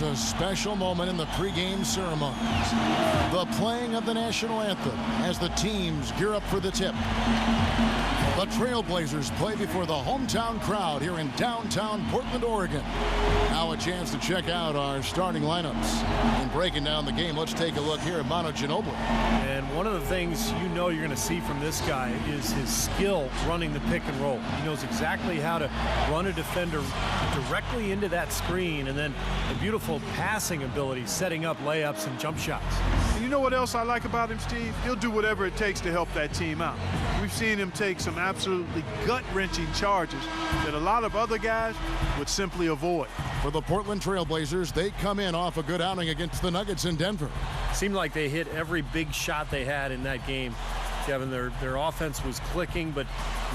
is a special moment in the pregame ceremonies. The playing of the national anthem as the teams gear up for the tip. The Trailblazers play before the hometown crowd here in downtown Portland, Oregon. Now a chance to check out our starting lineups. And breaking down the game, let's take a look here at Manu Ginobili. And one of the things you know you're going to see from this guy is his skill running the pick and roll. He knows exactly how to run a defender directly into that screen, and then the beautiful passing ability, setting up layups and jump shots. And you know what else I like about him, Steve? He'll do whatever it takes to help that team out. We've seen him take some absolutely gut-wrenching charges that a lot of other guys would simply avoid. For the Portland Trailblazers, they come in off a good outing against the Nuggets in Denver. Seemed like they hit every big shot they had in that game. Kevin, their offense was clicking, but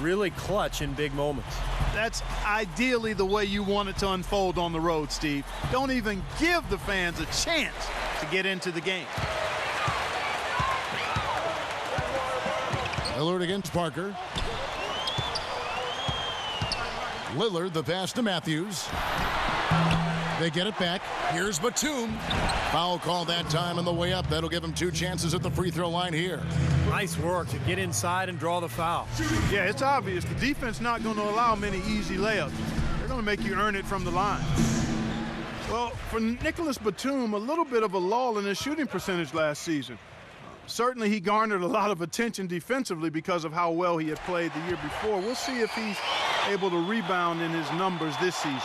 really clutch in big moments. That's ideally the way you want it to unfold on the road, Steve. Don't even give the fans a chance to get into the game. Lillard against Parker. Lillard, the pass to Matthews. They get it back. Here's Batum. Foul call that time on the way up. That'll give him 2 chances at the free throw line here. Nice work to get inside and draw the foul. Yeah, it's obvious. The defense not going to allow many easy layups. They're going to make you earn it from the line. Well, for Nicholas Batum, a little bit of a lull in his shooting percentage last season. Certainly he garnered a lot of attention defensively because of how well he had played the year before. We'll see if he's able to rebound in his numbers this season.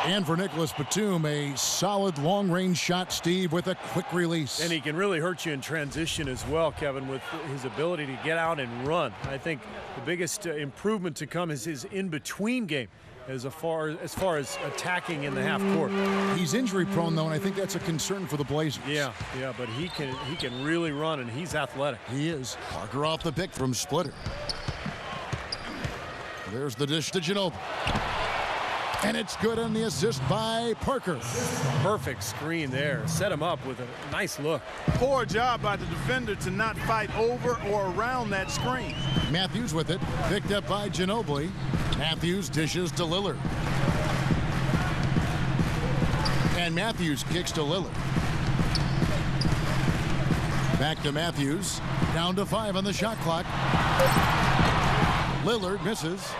And for Nicholas Batum, a solid long-range shot, Steve, with a quick release. And he can really hurt you in transition as well, Kevin, with his ability to get out and run. I think the biggest improvement to come is his in-between game as far as attacking in the half court. He's injury-prone, though, and I think that's a concern for the Blazers. Yeah, but he can really run, and he's athletic. He is. Parker off the pick from Splitter. There's the dish to Ginobili. And it's good on the assist by Parker. Perfect screen there. Set him up with a nice look. Poor job by the defender to not fight over or around that screen. Matthews with it. Picked up by Ginobili. Matthews dishes to Lillard. And Matthews kicks to Lillard. Back to Matthews. Down to 5 on the shot clock. Lillard misses.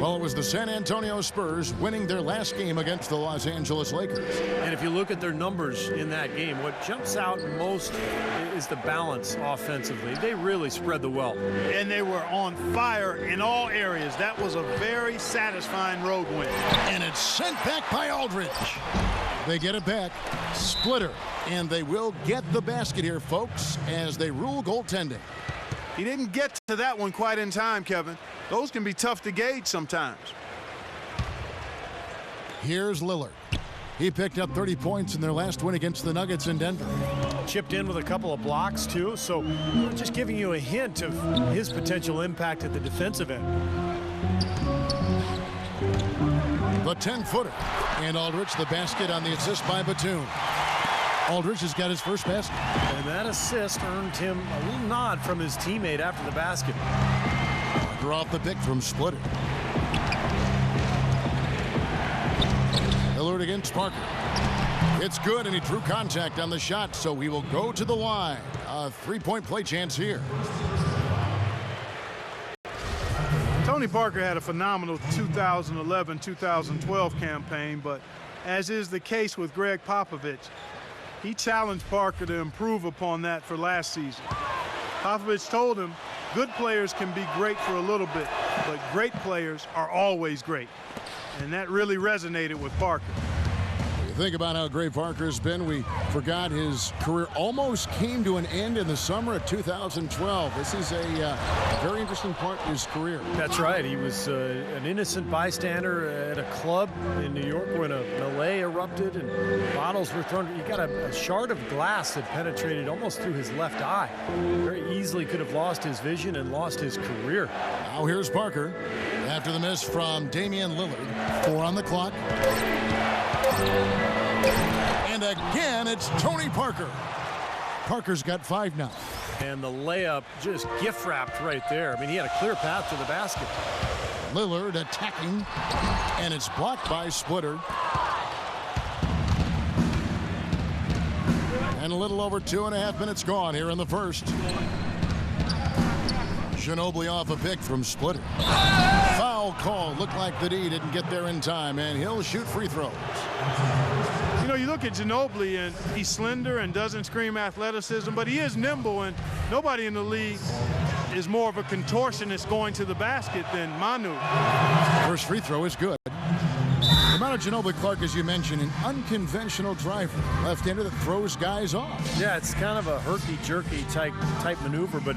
Well, it was the San Antonio Spurs winning their last game against the Los Angeles Lakers. And if you look at their numbers in that game, what jumps out most is the balance offensively. They really spread the wealth. And they were on fire in all areas. That was a very satisfying road win. And it's sent back by Aldridge. They get it back. Splitter. And they will get the basket here, folks, as they rule goaltending. He didn't get to that one quite in time, Kevin. Those can be tough to gauge sometimes. Here's Lillard. He picked up 30 points in their last win against the Nuggets in Denver. Chipped in with a couple of blocks, too, so just giving you a hint of his potential impact at the defensive end. The 10-footer. And Aldridge, the basket on the assist by Batum. Aldridge has got his first basket. And that assist earned him a little nod from his teammate after the basket. Parker off the pick from Splitter. Lillard against Parker. It's good, and he drew contact on the shot, so he will go to the line. A 3-point play chance here. Tony Parker had a phenomenal 2011-2012 campaign, but as is the case with Greg Popovich, he challenged Parker to improve upon that for last season. Popovich told him, good players can be great for a little bit, but great players are always great. And that really resonated with Parker. Think about how great Parker's been. We forgot his career almost came to an end in the summer of 2012. This is a very interesting part of his career. That's right. He was an innocent bystander at a club in New York when a melee erupted and bottles were thrown. He got a shard of glass that penetrated almost through his left eye. Very easily could have lost his vision and lost his career. Now here's Parker after the miss from Damian Lillard. 4 on the clock. And again, it's Tony Parker. Parker's got 5 now. And the layup just gift-wrapped right there. I mean, he had a clear path to the basket. Lillard attacking, and it's blocked by Splitter. And a little over 2.5 minutes gone here in the first. Ginobili off a pick from Splitter. Foul call. Looked like the D didn't get there in time, and he'll shoot free throws. You know, you look at Ginobili, and he's slender and doesn't scream athleticism, but he is nimble, and nobody in the league is more of a contortionist going to the basket than Manu. First free throw is good. Manu Ginobili, Clark, as you mentioned, an unconventional driver. Left-hander that throws guys off. Yeah, it's kind of a herky-jerky type maneuver, but,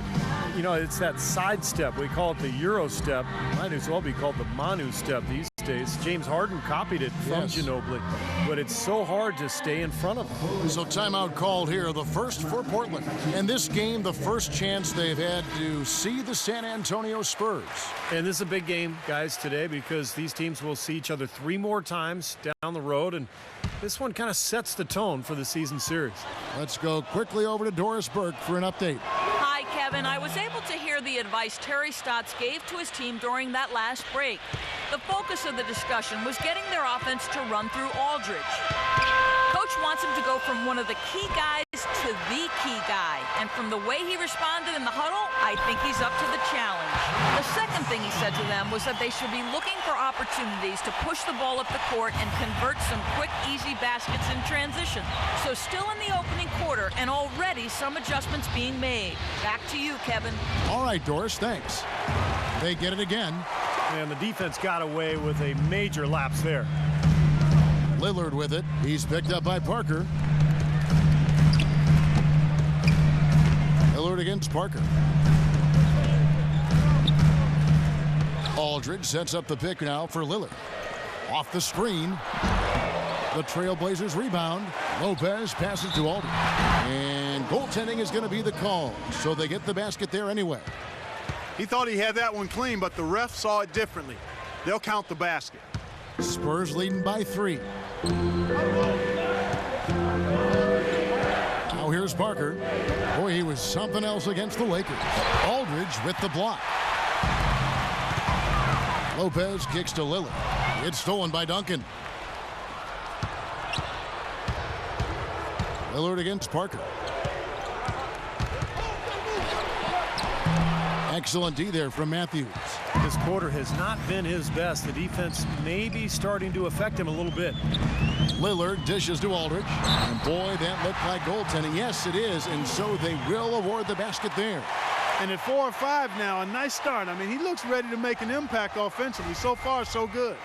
you know, it's that side step. We call it the Euro step. Might as well be called the Manu step these days. James Harden copied it from Ginobili, but it's so hard to stay in front of him. So timeout called here, the first for Portland. And this game, the first chance they've had to see the San Antonio Spurs. And this is a big game, guys, today, because these teams will see each other 3 more times down the road, and this one kind of sets the tone for the season series. Let's go quickly over to Doris Burke for an update. Hi, Kevin. I was able to hear the advice Terry Stotts gave to his team during that last break. The focus of the discussion was getting their offense to run through Aldridge. Coach wants him to go from one of the key guys to the key guy. And from the way he responded in the huddle, I think he's up to the challenge. The second thing he said to them was that they should be looking for opportunities to push the ball up the court and convert some quick, easy baskets in transition. So still in the opening quarter, and already some adjustments being made. Back to you, Kevin. All right, Doris, thanks. They get it again. And the defense got away with a major lapse there. Lillard with it. He's picked up by Parker. Lillard against Parker. Aldridge sets up the pick now for Lillard. Off the screen. The Trailblazers rebound. Lopez passes to Aldridge. And goaltending is going to be the call. So they get the basket there anyway. He thought he had that one clean, but the ref saw it differently. They'll count the basket. Spurs leading by 3. Now here's Parker. Boy, he was something else against the Lakers. Aldridge with the block. Lopez kicks to Lilliard. It's stolen by Duncan. Lillard against Parker. Excellent D there from Matthews. This quarter has not been his best. The defense may be starting to affect him a little bit. Lillard dishes to Aldridge. And boy, that looked like goaltending. Yes, it is. And so they will award the basket there. And at 4 or 5 now, a nice start. I mean, he looks ready to make an impact offensively. So far, so good.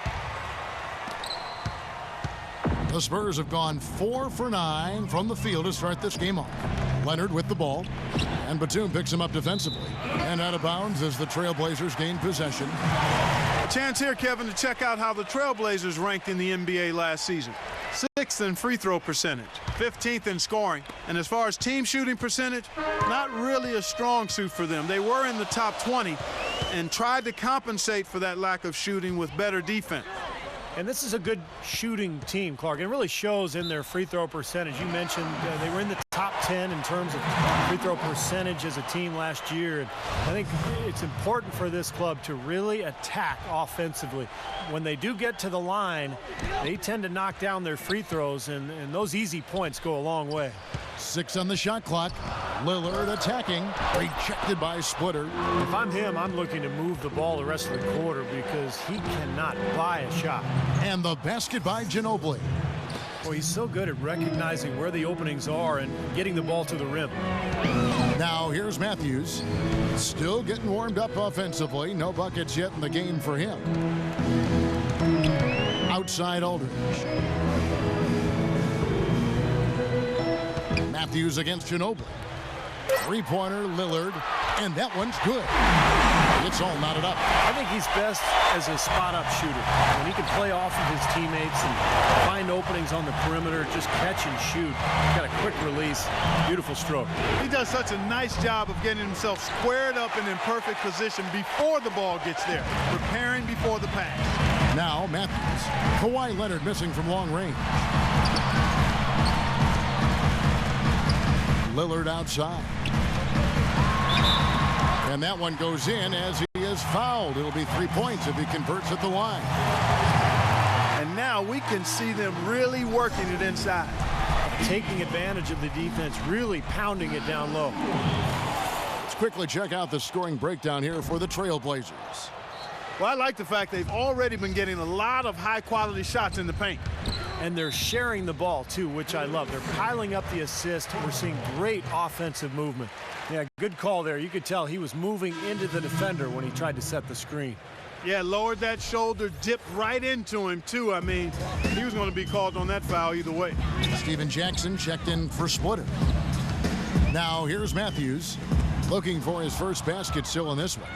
The Spurs have gone 4 for 9 from the field to start this game off. Leonard with the ball. And Batum picks him up defensively. And out of bounds as the Trailblazers gain possession. A chance here, Kevin, to check out how the Trailblazers ranked in the NBA last season. 6th in free throw percentage, 15th in scoring. And as far as team shooting percentage, not really a strong suit for them. They were in the top 20 and tried to compensate for that lack of shooting with better defense. And this is a good shooting team, Clark. It really shows in their free throw percentage. You mentioned they were in the top 10 in terms of free throw percentage as a team last year. And I think it's important for this club to really attack offensively. When they do get to the line, they tend to knock down their free throws, and those easy points go a long way. 6 on the shot clock. Lillard attacking. Rejected by Splitter. If I'm him, I'm looking to move the ball the rest of the quarter because he cannot buy a shot. And the basket by Ginobili. Well, he's so good at recognizing where the openings are and getting the ball to the rim. Now here's Matthews. Still getting warmed up offensively. No buckets yet in the game for him. Outside Aldridge. Matthews against Ginobili. 3-pointer Lillard. And that one's good. It's all knotted up. I think he's best as a spot-up shooter. When he can play off of his teammates and find openings on the perimeter, just catch and shoot. He's got a quick release. Beautiful stroke. He does such a nice job of getting himself squared up and in perfect position before the ball gets there, preparing before the pass. Now Matthews. Kawhi Leonard missing from long range. Lillard outside. And that one goes in as he is is fouled. It'll be 3 points if he converts at the line. And now we can see them really working it inside. Taking advantage of the defense, really pounding it down low. Let's quickly check out the scoring breakdown here for the Trailblazers. Well, I like the fact they've already been getting a lot of high-quality shots in the paint. And they're sharing the ball, too, which I love. They're piling up the assist. We're seeing great offensive movement. Yeah, good call there. You could tell he was moving into the defender when he tried to set the screen. Yeah, lowered that shoulder, dipped right into him, too. I mean, he was going to be called on that foul either way. Steven Jackson checked in for Splitter. Now here's Matthews looking for his first basket still in this one.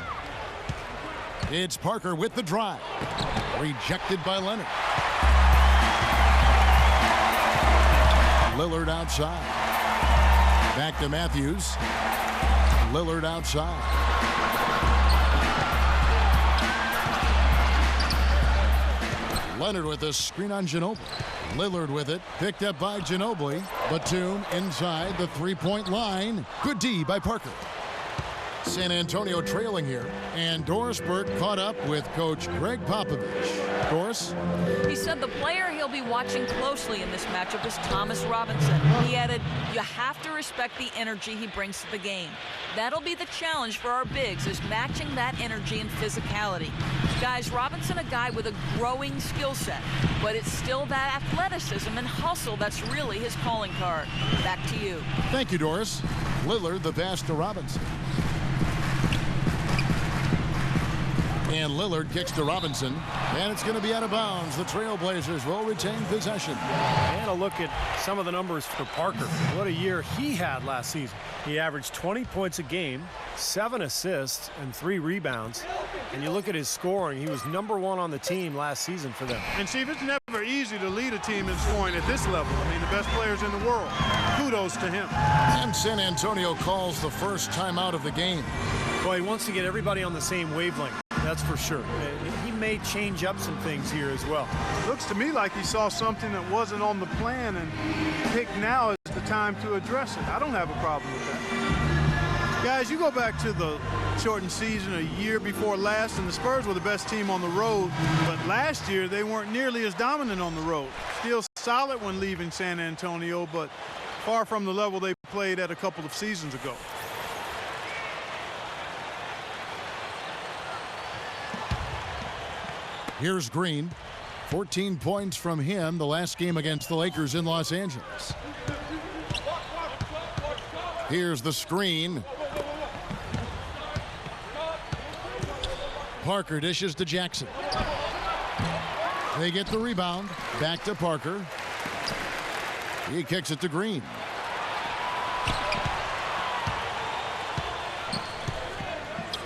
It's Parker with the drive. Rejected by Leonard. Lillard outside. Back to Matthews. Lillard outside. Leonard with a screen on Ginobili. Lillard with it. Picked up by Ginobili. Batum inside the three-point line. Good D by Parker. San Antonio trailing here. And Doris Burke caught up with Coach Greg Popovich. Doris? He said the player he'll be watching closely in this matchup is Thomas Robinson. He added, you have to respect the energy he brings to the game. That'll be the challenge for our bigs, is matching that energy and physicality. Guys, Robinson a guy with a growing skill set, but it's still that athleticism and hustle that's really his calling card. Back to you. Thank you, Doris. Lillard the pass to Robinson. And Lillard kicks to Robinson, and it's going to be out of bounds. The Trailblazers will retain possession. And a look at some of the numbers for Parker. What a year he had last season. He averaged 20 points a game, 7 assists, and 3 rebounds. And you look at his scoring, he was #1 on the team last season for them. And Steve, it's never easy to lead a team in scoring at this level. I mean, the best players in the world. Kudos to him. And San Antonio calls the first timeout of the game. Boy, he wants to get everybody on the same wavelength. That's for sure. He may change up some things here as well. Looks to me like he saw something that wasn't on the plan and picked now is the time to address it. I don't have a problem with that. Guys, you go back to the shortened season a year before last, and the Spurs were the best team on the road, but last year they weren't nearly as dominant on the road. Still solid when leaving San Antonio, but far from the level they played at a couple of seasons ago. Here's Green. 14 points from him the last game against the Lakers in Los Angeles. Here's the screen. Parker dishes to Jackson. They get the rebound. Back to Parker. He kicks it to Green.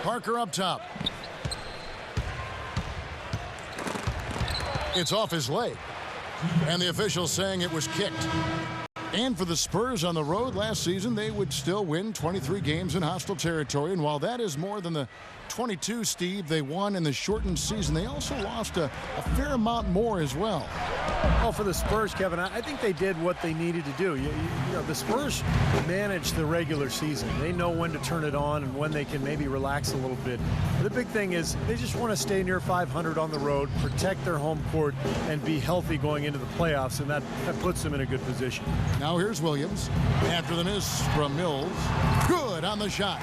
Parker up top. It's off his leg, and the officials saying it was kicked. And for the Spurs on the road last season, they would still win 23 games in hostile territory. And while that is more than the 22, Steve, they won in the shortened season, they also lost a fair amount more as well. Well, for the Spurs, Kevin, I think they did what they needed to do. You know, the Spurs manage the regular season. They know when to turn it on and when they can maybe relax a little bit. But the big thing is they just want to stay near 500 on the road, protect their home court, and be healthy going into the playoffs, and that puts them in a good position. Now here's Williams. After the miss from Mills. Good on the shot.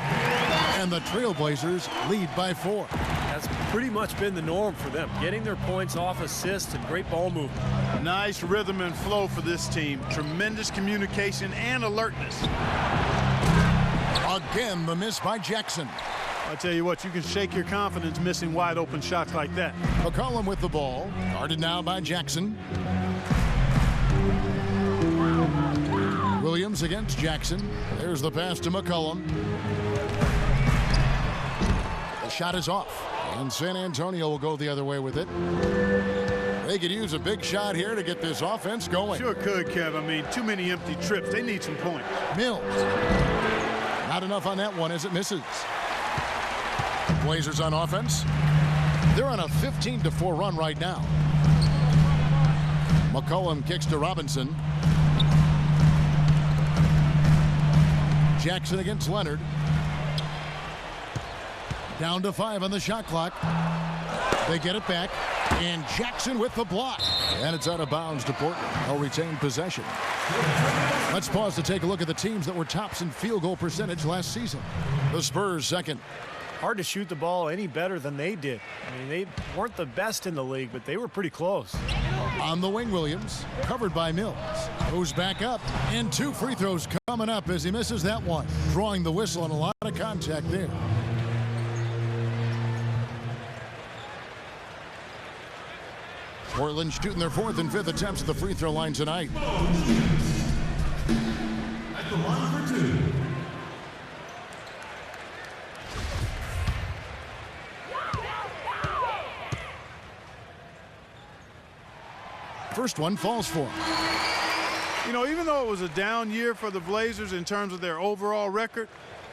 And the Trailblazers lead by 4. That's pretty much been the norm for them, getting their points off assists and great ball movement. Nice rhythm and flow for this team. Tremendous communication and alertness. Again, the miss by Jackson. I tell you what, you can shake your confidence missing wide open shots like that. McCollum with the ball. Guarded now by Jackson. Williams against Jackson. There's the pass to McCollum. The shot is off. And San Antonio will go the other way with it. They could use a big shot here to get this offense going. Sure could, Kev. I mean, too many empty trips. They need some points. Mills. Not enough on that one as it misses. Blazers on offense. They're on a 15-4 run right now. McCollum kicks to Robinson. Jackson against Leonard. Down to 5 on the shot clock. They get it back. And Jackson with the block. And it's out of bounds to Portland. They'll retain possession. Let's pause to take a look at the teams that were tops in field goal percentage last season. The Spurs second. Hard to shoot the ball any better than they did. I mean, they weren't the best in the league, but they were pretty close. On the wing, Williams, covered by Mills. Goes back up, and 2 free throws coming up as he misses that one. Drawing the whistle and a lot of contact there. Portland shooting their 4th and 5th attempts at the free throw line tonight. At the line for 2. First one falls for him. You know, even though it was a down year for the Blazers in terms of their overall record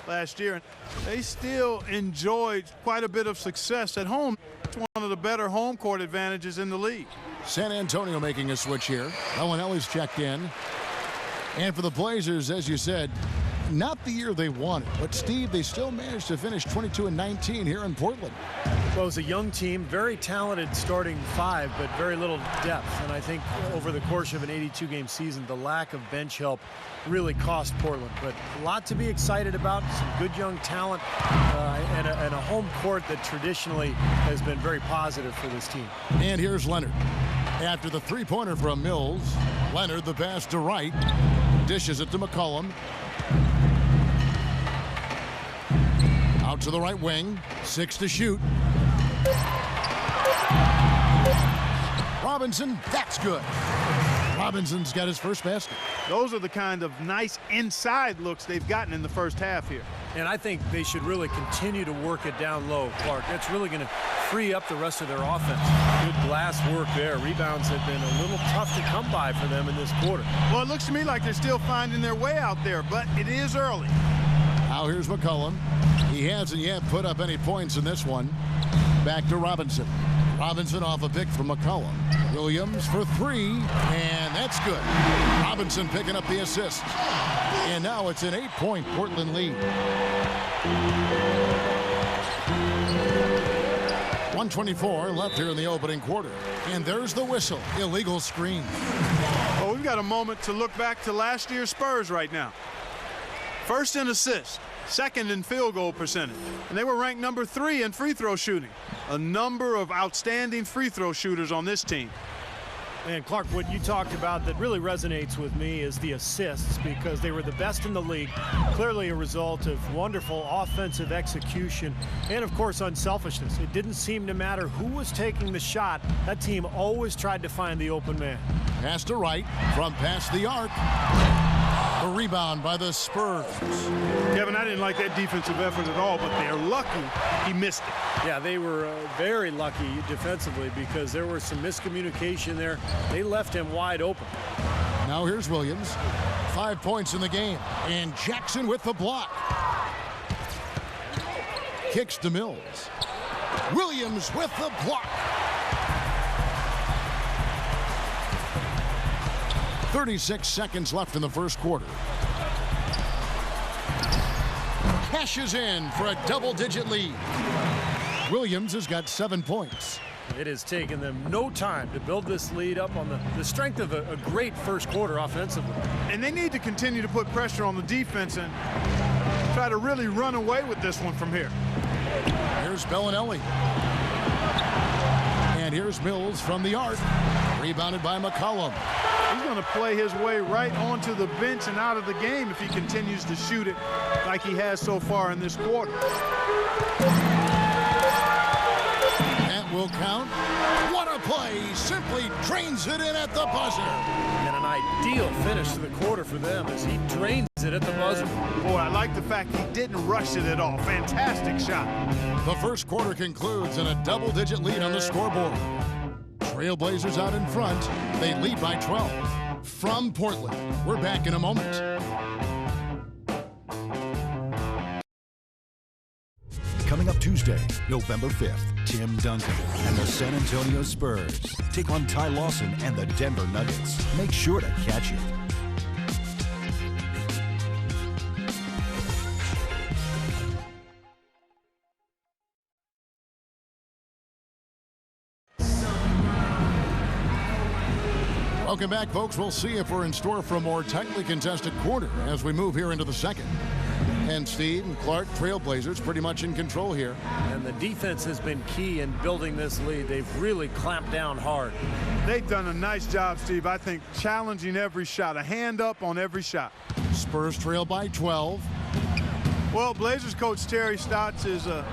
last year, they still enjoyed quite a bit of success at home. It's one of the better home court advantages in the league. San Antonio making a switch here. Elwinelli's checked in. And for the Blazers, as you said, not the year they wanted. But, Steve, they still managed to finish 22-19 here in Portland. Well, it was a young team, very talented starting 5, but very little depth. And I think over the course of an 82-game season, the lack of bench help really cost Portland. But a lot to be excited about, some good young talent, and a home court that traditionally has been very positive for this team. And here's Leonard. After the three-pointer from Mills, Leonard the pass to Wright, dishes it to McCollum. Out to the right wing, 6 to shoot. Robinson, that's good. Robinson's got his first basket. Those are the kind of nice inside looks they've gotten in the first half here. And I think they should really continue to work it down low, Clark. That's really going to free up the rest of their offense. Good glass work there. Rebounds have been a little tough to come by for them in this quarter. Well, it looks to me like they're still finding their way out there, but it is early. Now here's McCollum. He hasn't yet put up any points in this one. Back to Robinson. Robinson off a pick from McCollum. Williams for 3, and that's good. Robinson picking up the assist. And now it's an 8-point Portland lead. 124 left here in the opening quarter. And there's the whistle. Illegal screen. Well, we've got a moment to look back to last year's Spurs right now. First in assists, second in field goal percentage, and they were ranked number 3 in free throw shooting. A number of outstanding free throw shooters on this team. And Clark, what you talked about that really resonates with me is the assists, because they were the best in the league. Clearly a result of wonderful offensive execution and, of course, unselfishness. It didn't seem to matter who was taking the shot. That team always tried to find the open man. Pass to Wright from past the arc. The rebound by the Spurs. Kevin, I didn't like that defensive effort at all, but they're lucky he missed it. Yeah, they were very lucky defensively because there was some miscommunication there. They left him wide open. Now here's Williams. 5 points in the game. And Jackson with the block. Kicks to Mills. Williams with the block. 36 seconds left in the first quarter. Cashes in for a double-digit lead. Williams has got 7 points. It has taken them no time to build this lead up on the strength of a great first quarter offensively. And they need to continue to put pressure on the defense and try to really run away with this one from here. Here's Bellinelli. And here's Mills from the arc. Rebounded by McCollum. He's going to play his way right onto the bench and out of the game if he continues to shoot it like he has so far in this quarter. That will count. What a play. Simply drains it in at the buzzer. And an ideal finish to the quarter for them as he drains it at the buzzer. Boy, I like the fact he didn't rush it at all. Fantastic shot. The first quarter concludes in a double-digit lead on the scoreboard. Trailblazers out in front. They lead by 12. From Portland, we're back in a moment. Coming up Tuesday, November 5th, Tim Duncan and the San Antonio Spurs take on Ty Lawson and the Denver Nuggets. Make sure to catch it. Welcome back, folks. We'll see if we're in store for a more tightly contested quarter as we move here into the second. And Steve and Clark, Trailblazers pretty much in control here. And the defense has been key in building this lead. They've really clamped down hard. They've done a nice job, Steve. I think challenging every shot, a hand up on every shot. Spurs trail by 12. Well, Blazers coach Terry Stotts is a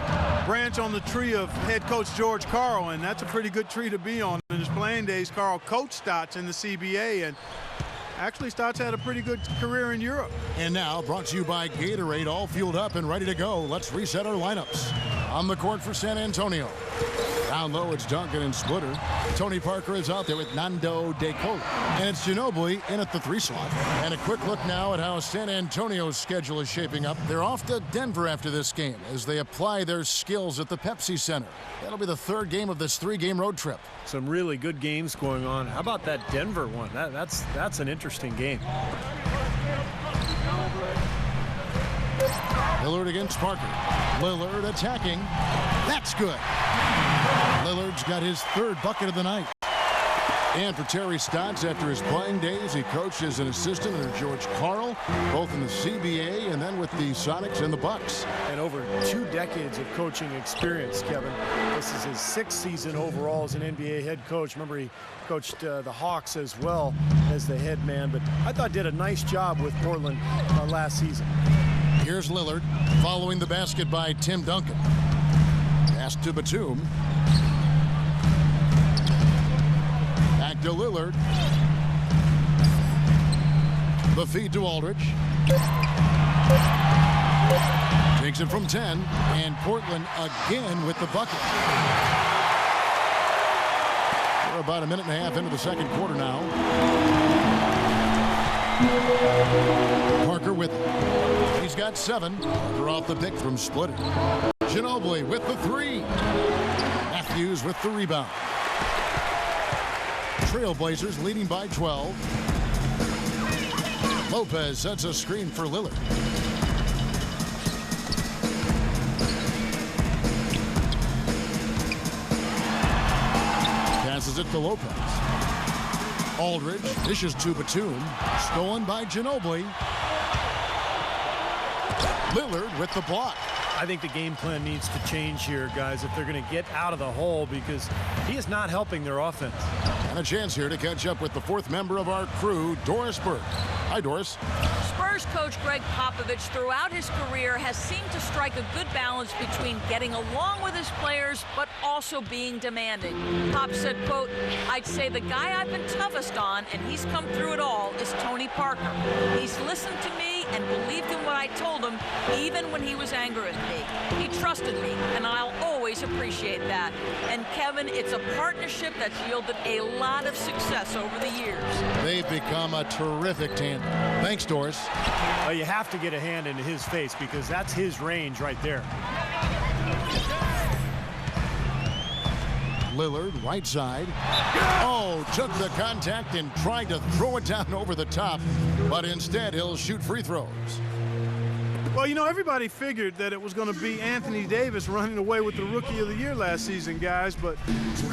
branch on the tree of head coach George Karl, and that's a pretty good tree to be on. In his playing days, Karl coached Stotts in the CBA, and actually Stotts had a pretty good career in Europe. And now, brought to you by Gatorade, all fueled up and ready to go. Let's reset our lineups. On the court for San Antonio. Down low, it's Duncan and Splitter. Tony Parker is out there with Nando De Colo. And it's Ginobili in at the 3 slot. And a quick look now at how San Antonio's schedule is shaping up. They're off to Denver after this game as they apply their skills at the Pepsi Center. That'll be the 3rd game of this 3-game road trip. Some really good games going on. How about that Denver one? That's an interesting game. Lillard against Parker. Lillard attacking. That's good. Lillard's got his 3rd bucket of the night. And for Terry Stotts, after his playing days, he coached as an assistant under George Karl, both in the CBA and then with the Sonics and the Bucks. And over 2 decades of coaching experience, Kevin. This is his 6th season overall as an NBA head coach. Remember, he coached the Hawks as well as the head man, but I thought did a nice job with Portland last season. Here's Lillard following the basket by Tim Duncan. Pass to Batum. Back to Lillard. The feed to Aldridge. Takes it from 10, and Portland again with the bucket. We're about a minute and a half into the second quarter now. Parker with it. He's got 7. Parker off the pick from Splitter. Ginobili with the 3. Matthews with the rebound. Trailblazers leading by 12. Lopez sets a screen for Lillard. Passes it to Lopez. Aldridge dishes to Batum. Stolen by Ginobili. Lillard with the block. I think the game plan needs to change here, guys, if they're going to get out of the hole, because he is not helping their offense. And a chance here to catch up with the 4th member of our crew, Doris Burke. Hi, Doris. Spurs coach Greg Popovich throughout his career has seemed to strike a good balance between getting along with his players but also being demanding. Pop said, quote, "I'd say the guy I've been toughest on, and he's come through it all, is Tony Parker. He's listened to me and believed in what I told him even when he was angry with me. He trusted me, and I'll always appreciate that." And Kevin, it's a partnership that's yielded a lot of success over the years. They've become a terrific tandem. Thanks, Doris. Well, you have to get a hand into his face because that's his range right there. Lillard, right side. Oh, took the contact and tried to throw it down over the top, but instead he'll shoot free throws. Well, you know, everybody figured that it was going to be Anthony Davis running away with the Rookie of the Year last season, guys, but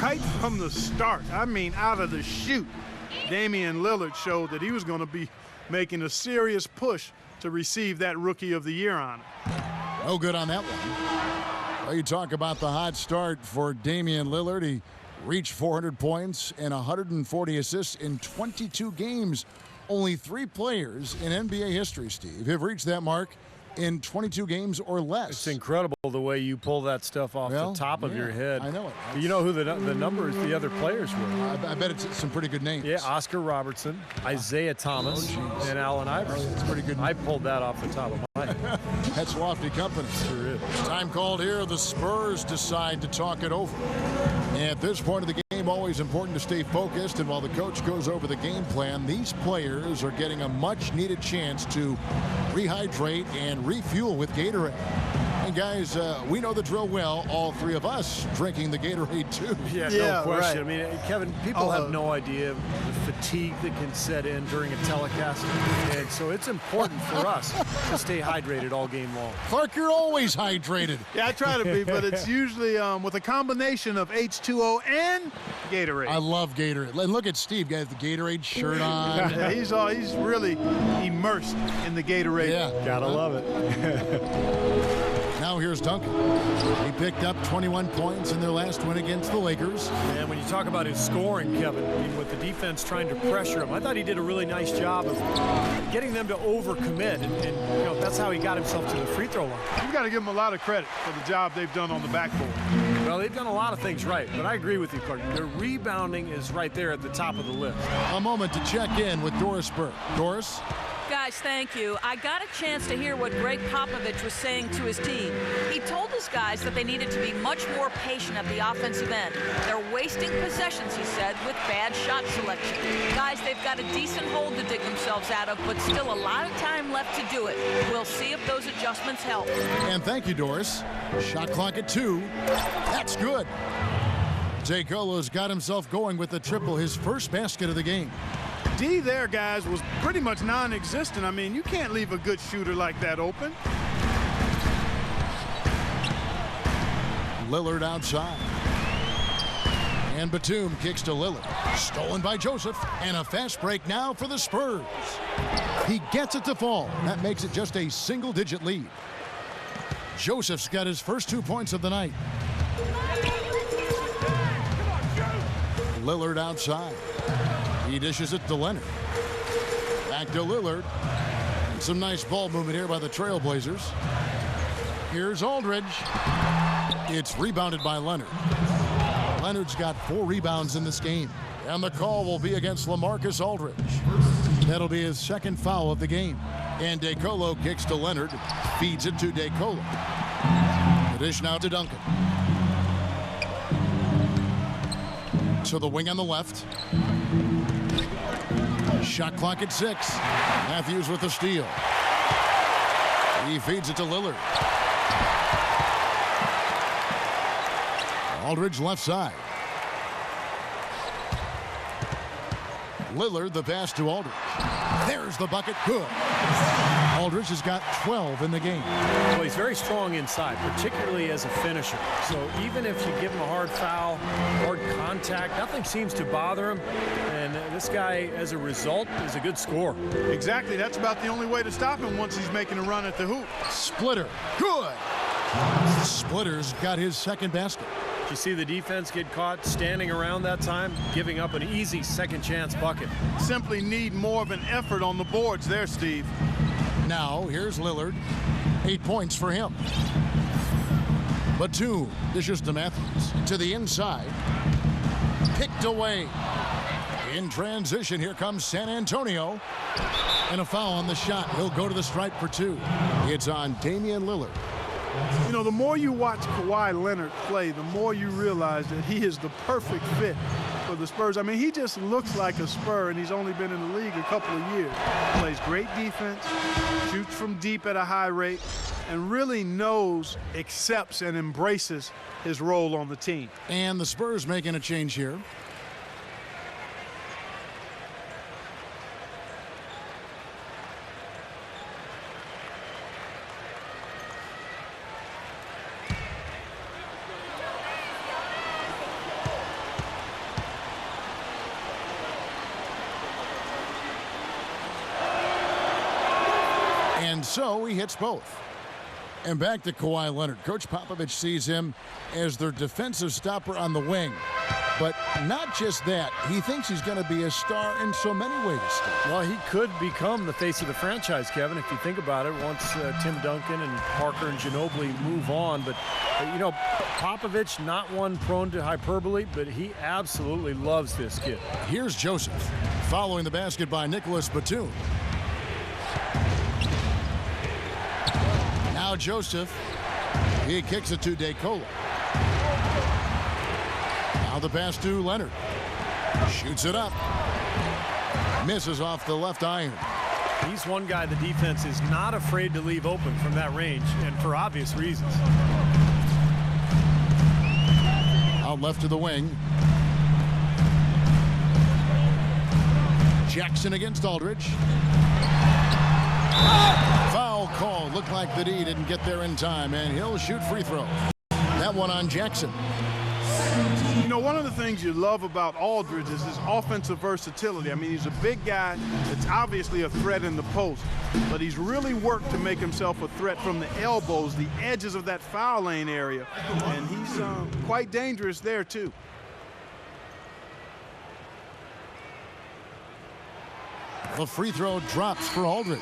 right from the start, I mean out of the chute, Damian Lillard showed that he was going to be making a serious push to receive that Rookie of the Year honor. No good on that one. Well, you talk about the hot start for Damian Lillard. He reached 400 points and 140 assists in 22 games. Only 3 players in NBA history, Steve, have reached that mark in 22 games or less. It's incredible the way you pull that stuff off the top of your head. I know it. You know who the numbers, the other players were? I bet it's some pretty good names. Yeah, Oscar Robertson, Isaiah Thomas, and Allen Iverson. It's pretty good. I pulled that off the top of my head. That's lofty company. Sure is. Time called here. The Spurs decide to talk it over. And at this point of the game, always important to stay focused. And while the coach goes over the game plan, these players are getting a much-needed chance to rehydrate and refuel with Gatorade. And guys, we know the drill well. All three of us drinking the Gatorade too. Yeah, no question. Right. I mean, Kevin, people have no idea the fatigue that can set in during a telecast. And so it's important for us to stay hydrated all game long. Clark, you're always hydrated. Yeah, I try to be, but it's usually with a combination of H2O and Gatorade. I love Gatorade. And look at Steve, got the Gatorade shirt on. Yeah, he's really immersed in the Gatorade. Yeah, gotta love it. Now here's Duncan. He picked up 21 points in their last win against the Lakers. And when you talk about his scoring, Kevin, I mean, with the defense trying to pressure him, I thought he did a really nice job of getting them to overcommit, and you know, that's how he got himself to the free throw line. You've got to give him a lot of credit for the job they've done on the backboard. Well, they've done a lot of things right, but I agree with you, Clark. Their rebounding is right there at the top of the list. A moment to check in with Doris Burke. Doris? Guys, thank you. I got a chance to hear what Greg Popovich was saying to his team. He told his guys that they needed to be much more patient at the offensive end. They're wasting possessions, he said, with bad shot selection. Guys, they've got a decent hole to dig themselves out of, but still a lot of time left to do it. We'll see if those adjustments help. And thank you, Doris. Shot clock at 2. That's good. DeColo's got himself going with the triple, his first basket of the game. D there, guys, was pretty much non-existent. I mean, you can't leave a good shooter like that open. Lillard outside. And Batum kicks to Lillard. Stolen by Joseph. And a fast break now for the Spurs. He gets it to fall. That makes it just a single-digit lead. Joseph's got his first 2 points of the night. Lillard outside. He dishes it to Leonard. Back to Lillard. Some nice ball movement here by the Trailblazers. Here's Aldridge. It's rebounded by Leonard. Leonard's got 4 rebounds in this game. And the call will be against LaMarcus Aldridge. That'll be his second foul of the game. And DeColo kicks to Leonard. Feeds it to DeColo. The dish now to Duncan. To the wing on the left. Shot clock at 6. Matthews with the steal. He feeds it to Lillard. Aldridge left side. Lillard the pass to Aldridge. There's the bucket. Good. Aldridge has got 12 in the game. Well, he's very strong inside, particularly as a finisher. So even if you give him a hard foul, hard contact, nothing seems to bother him. And this guy, as a result, is a good scorer. Exactly. That's about the only way to stop him once he's making a run at the hoop. Splitter. Good. Splitter's got his second basket. You see the defense get caught standing around that time, giving up an easy second chance bucket. Simply need more of an effort on the boards there, Steve. Now, here's Lillard. 8 points for him. Batum dishes to Matthews. To the inside. Picked away. In transition, here comes San Antonio. And a foul on the shot. He'll go to the stripe for 2. It's on Damian Lillard. You know, the more you watch Kawhi Leonard play, the more you realize that he is the perfect fit for the Spurs. I mean, he just looks like a Spur, and he's only been in the league a couple of years. Plays great defense, shoots from deep at a high rate, and really accepts and embraces his role on the team. And the Spurs making a change here. And so he hits both. And back to Kawhi Leonard. Coach Popovich sees him as their defensive stopper on the wing. But not just that. He thinks he's going to be a star in so many ways, Steve. Well, he could become the face of the franchise, Kevin, if you think about it, once Tim Duncan and Parker and Ginobili move on. But, you know, Popovich, not one prone to hyperbole, but he absolutely loves this kid. Here's Joseph, following the basket by Nicholas Batum. Now Joseph, he kicks it to DeColo. Now the pass to Leonard. Shoots it up. Misses off the left iron. He's one guy the defense is not afraid to leave open from that range, and for obvious reasons. Out left to the wing. Jackson against Aldridge. Foul call. Looked like the D didn't get there in time, and he'll shoot free throws. That one on Jackson. You know, one of the things you love about Aldridge is his offensive versatility. I mean, he's a big guy that's obviously a threat in the post, but he's really worked to make himself a threat from the elbows, the edges of that foul lane area, and he's quite dangerous there, too. The free throw drops for Aldridge.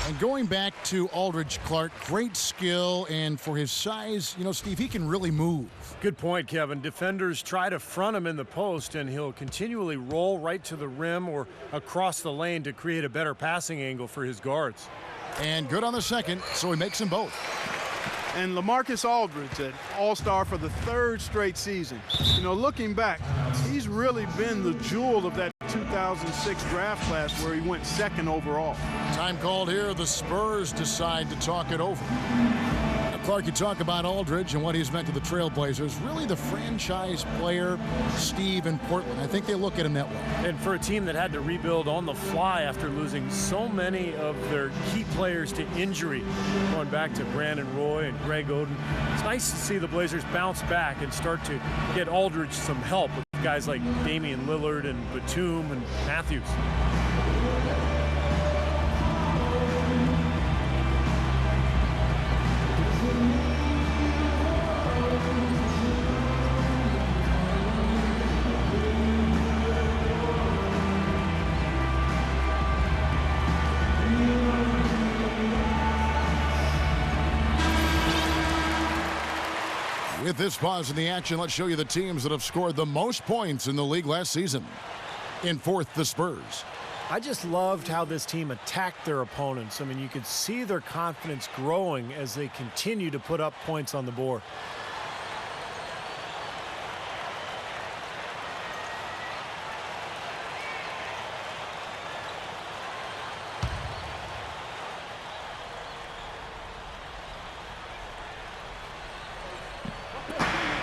And going back to Aldridge, Clark, great skill, and for his size, you know, Steve, he can really move. Good point, Kevin. Defenders try to front him in the post, and he'll continually roll right to the rim or across the lane to create a better passing angle for his guards. And good on the second, so he makes them both. And LaMarcus Aldridge, an all-star for the 3rd straight season. You know, looking back, he's really been the jewel of that 2006 draft class where he went 2nd overall. Time called here. The Spurs decide to talk it over. Now, Clark, you talk about Aldridge and what he's meant to the Trailblazers. Really the franchise player, Steve, in Portland. I think they look at him that way. And for a team that had to rebuild on the fly after losing so many of their key players to injury, going back to Brandon Roy and Greg Oden, it's nice to see the Blazers bounce back and start to get Aldridge some help with guys like Damian Lilliard and Batum and Matthews. With this pause in the action, let's show you the teams that have scored the most points in the league last season. In 4th, the Spurs. I just loved how this team attacked their opponents. I mean, you could see their confidence growing as they continue to put up points on the board.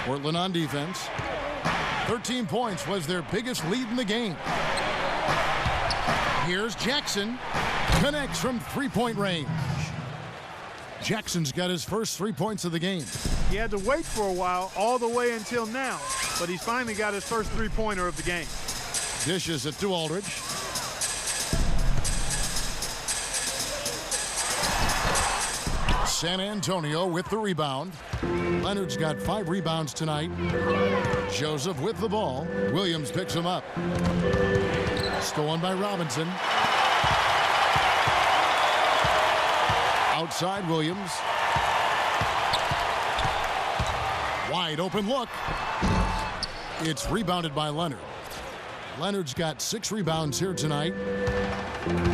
Portland on defense. 13 points was their biggest lead in the game. Here's Jackson. Connects from three-point range. Jackson's got his first 3 points of the game. He had to wait for a while, all the way until now, but he's finally got his first 3-pointer of the game. Dishes it to Aldridge. San Antonio with the rebound. Leonard's got 5 rebounds tonight. Joseph with the ball. Williams picks him up. Stolen by Robinson. Outside Williams. Wide open look. It's rebounded by Leonard. Leonard's got 6 rebounds here tonight.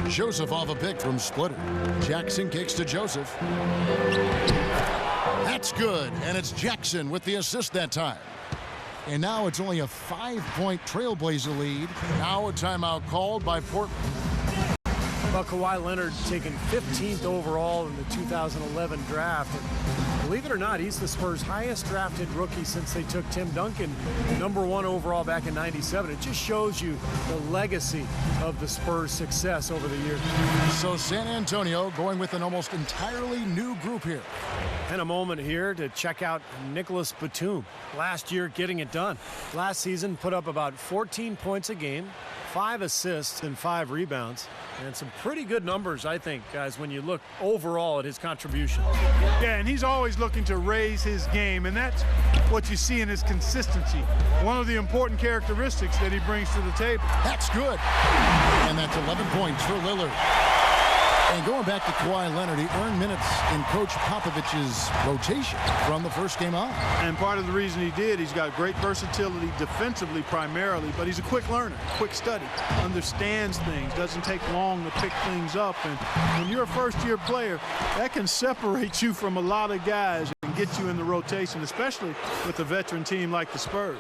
Joseph off a pick from Splitter. Jackson kicks to Joseph. That's good, and it's Jackson with the assist that time. And now it's only a 5-point Trailblazer lead. Now a timeout called by Portland. Well, Kawhi Leonard taken 15th overall in the 2011 draft. And believe it or not, he's the Spurs' highest drafted rookie since they took Tim Duncan, #1 overall back in '97. It just shows you the legacy of the Spurs' success over the years. So San Antonio going with an almost entirely new group here. And a moment here to check out Nicholas Batum. Last year getting it done. Last season put up about 14 points a game, 5 assists and 5 rebounds. And some pretty good numbers, I think, guys, when you look overall at his contribution. Yeah, and he's always looking to raise his game, and that's what you see in his consistency. One of the important characteristics that he brings to the table. That's good. And that's 11 points for Lillard. And going back to Kawhi Leonard, he earned minutes in Coach Popovich's rotation from the first game on. And part of the reason he did, he's got great versatility defensively primarily, but he's a quick learner, quick study, understands things, doesn't take long to pick things up. And when you're a first-year player, that can separate you from a lot of guys and get you in the rotation, especially with a veteran team like the Spurs.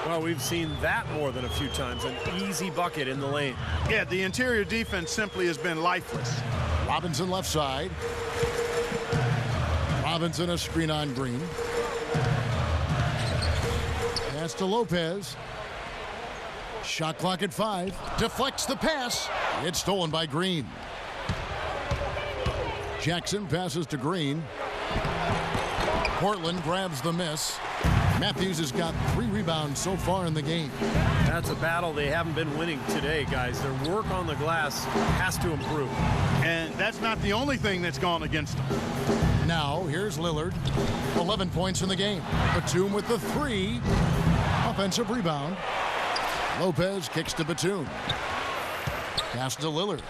Well, we've seen that more than a few times, an easy bucket in the lane. Yeah, the interior defense simply has been lifeless. Robinson left side. Robinson a screen on Green. Pass to Lopez. Shot clock at 5. Deflects the pass. It's stolen by Green. Jackson passes to Green. Portland grabs the miss. Matthews has got 3 rebounds so far in the game. That's a battle they haven't been winning today, guys. Their work on the glass has to improve. And that's not the only thing that's gone against them. Now, here's Lillard. 11 points in the game. Batum with the 3. Offensive rebound. Lopez kicks to Batum. Pass to Lillard.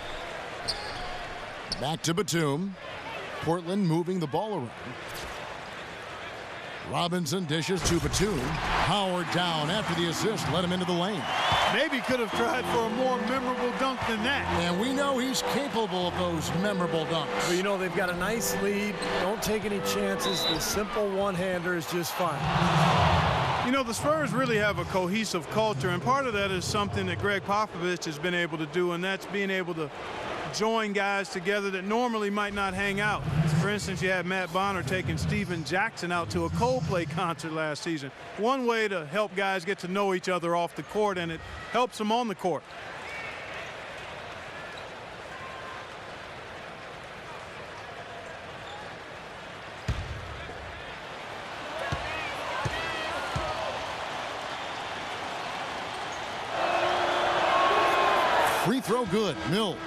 Back to Batum. Portland moving the ball around. Robinson dishes to Batum. Howard down after the assist. Let him into the lane. Maybe could have tried for a more memorable dunk than that. And we know he's capable of those memorable dunks. But, you know, they've got a nice lead. Don't take any chances. The simple one-hander is just fine. You know, the Spurs really have a cohesive culture, and part of that is something that Greg Popovich has been able to do, and that's being able to join guys together that normally might not hang out. For instance, you had Matt Bonner taking Steven Jackson out to a Coldplay concert last season. One way to help guys get to know each other off the court, and it helps them on the court. Free throw good. Mills.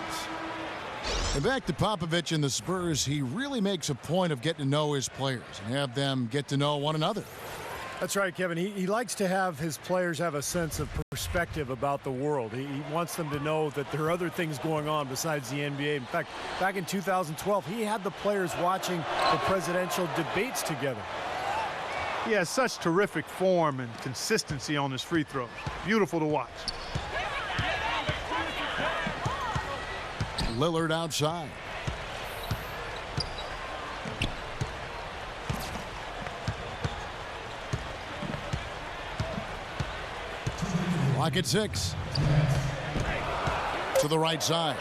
And back to Popovich and the Spurs, he really makes a point of getting to know his players and have them get to know one another. That's right, Kevin. He likes to have his players have a sense of perspective about the world. He wants them to know that there are other things going on besides the NBA. In fact, back in 2012, he had the players watching the presidential debates together. He has such terrific form and consistency on his free throws. Beautiful to watch. Lillard outside. Clock at 6. To the right side.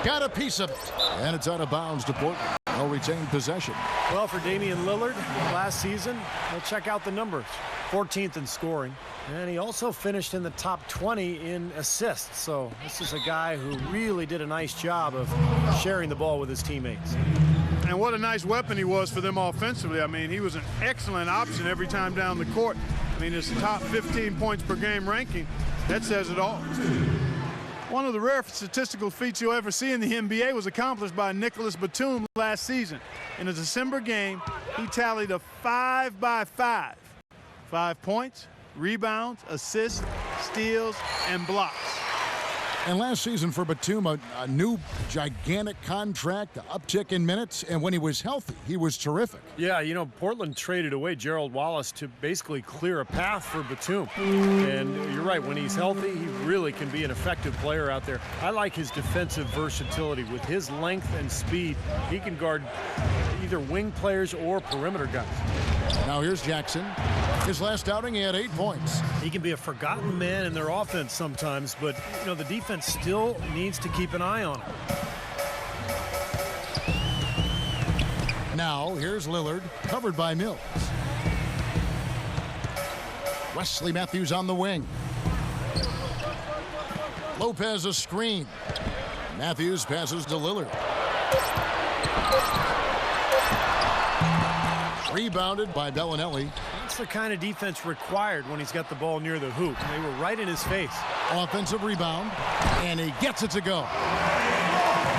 Got a piece of it. And it's out of bounds to Portland. No retained possession. Well, for Damian Lillard, last season, we'll check out the numbers. 14th in scoring. And he also finished in the top 20 in assists. So this is a guy who really did a nice job of sharing the ball with his teammates. And what a nice weapon he was for them offensively. I mean, he was an excellent option every time down the court. I mean, his top 15 points per game ranking, that says it all. One of the rare statistical feats you'll ever see in the NBA was accomplished by Nicholas Batum last season. In a December game, he tallied a 5-by-5. 5 points, rebounds, assists, steals, and blocks. And last season for Batum, a new gigantic contract, the uptick in minutes, and when he was healthy, he was terrific. Yeah, you know, Portland traded away Gerald Wallace to basically clear a path for Batum. And you're right, when he's healthy, he really can be an effective player out there. I like his defensive versatility. With his length and speed, he can guard either wing players or perimeter guys. Now here's Jackson. His last outing, he had 8 points. He can be a forgotten man in their offense sometimes, but, you know, the defense still needs to keep an eye on him. Now, here's Lillard, covered by Mills. Wesley Matthews on the wing. Lopez a screen. Matthews passes to Lillard. Rebounded by Bellinelli. That's the kind of defense required when he's got the ball near the hoop. They were right in his face. Offensive rebound, and he gets it to go.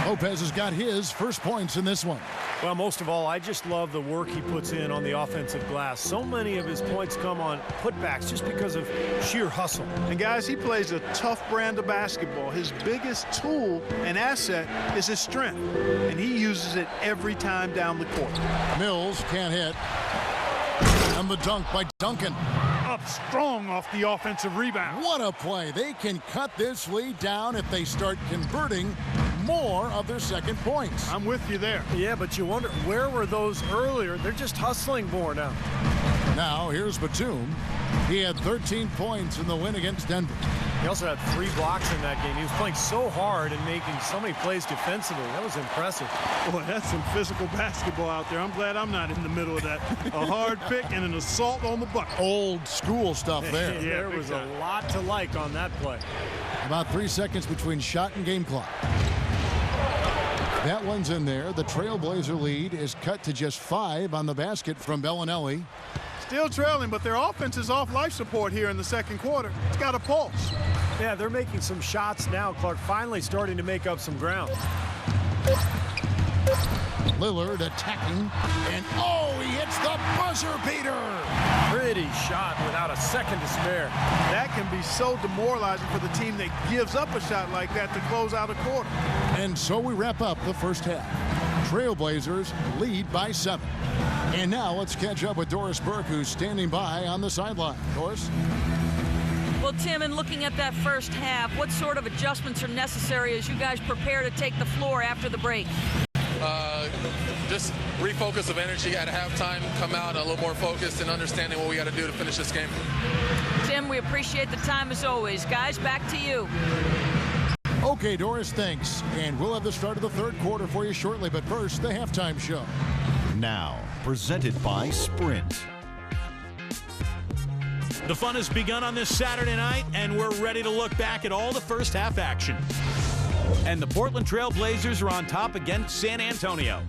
Lopez has got his first points in this one. Well, most of all, I just love the work he puts in on the offensive glass. So many of his points come on putbacks just because of sheer hustle. And guys, he plays a tough brand of basketball. His biggest tool and asset is his strength, and he uses it every time down the court. Mills can't hit. And the dunk by Duncan. Up strong off the offensive rebound. What a play. They can cut this lead down if they start converting more of their second points. I'm with you there. Yeah, but you wonder, where were those earlier? They're just hustling more now. Now, here's Batum. He had 13 points in the win against Denver. He also had 3 blocks in that game. He was playing so hard and making so many plays defensively. That was impressive. Boy, that's some physical basketball out there. I'm glad I'm not in the middle of that. A hard pick and an assault on the bucket. Old school stuff there. There was a lot to like on that play. About 3 seconds between shot and game clock. That one's in there. The Trailblazer lead is cut to just 5 on the basket from Bellinelli. Still trailing, but their offense is off life support here in the second quarter. It's got a pulse. Yeah, they're making some shots now. Clark finally starting to make up some ground. Lillard attacking, and oh, he hits the buzzer beater. Pretty shot without a second to spare. That can be so demoralizing for the team that gives up a shot like that to close out a quarter. And so we wrap up the first half. Trailblazers lead by 7. And now let's catch up with Doris Burke, who's standing by on the sideline. Doris? Well, Tim, in looking at that first half, what sort of adjustments are necessary as you guys prepare to take the floor after the break? Just refocus of energy at halftime, come out a little more focused and understanding what we got to do to finish this game. Tim, we appreciate the time as always. Guys, back to you. Okay, Doris, thanks. And we'll have the start of the third quarter for you shortly, but first, the halftime show. Now, presented by Sprint. The fun has begun on this Saturday night, and we're ready to look back at all the first half action. And the Portland Trailblazers are on top against San Antonio.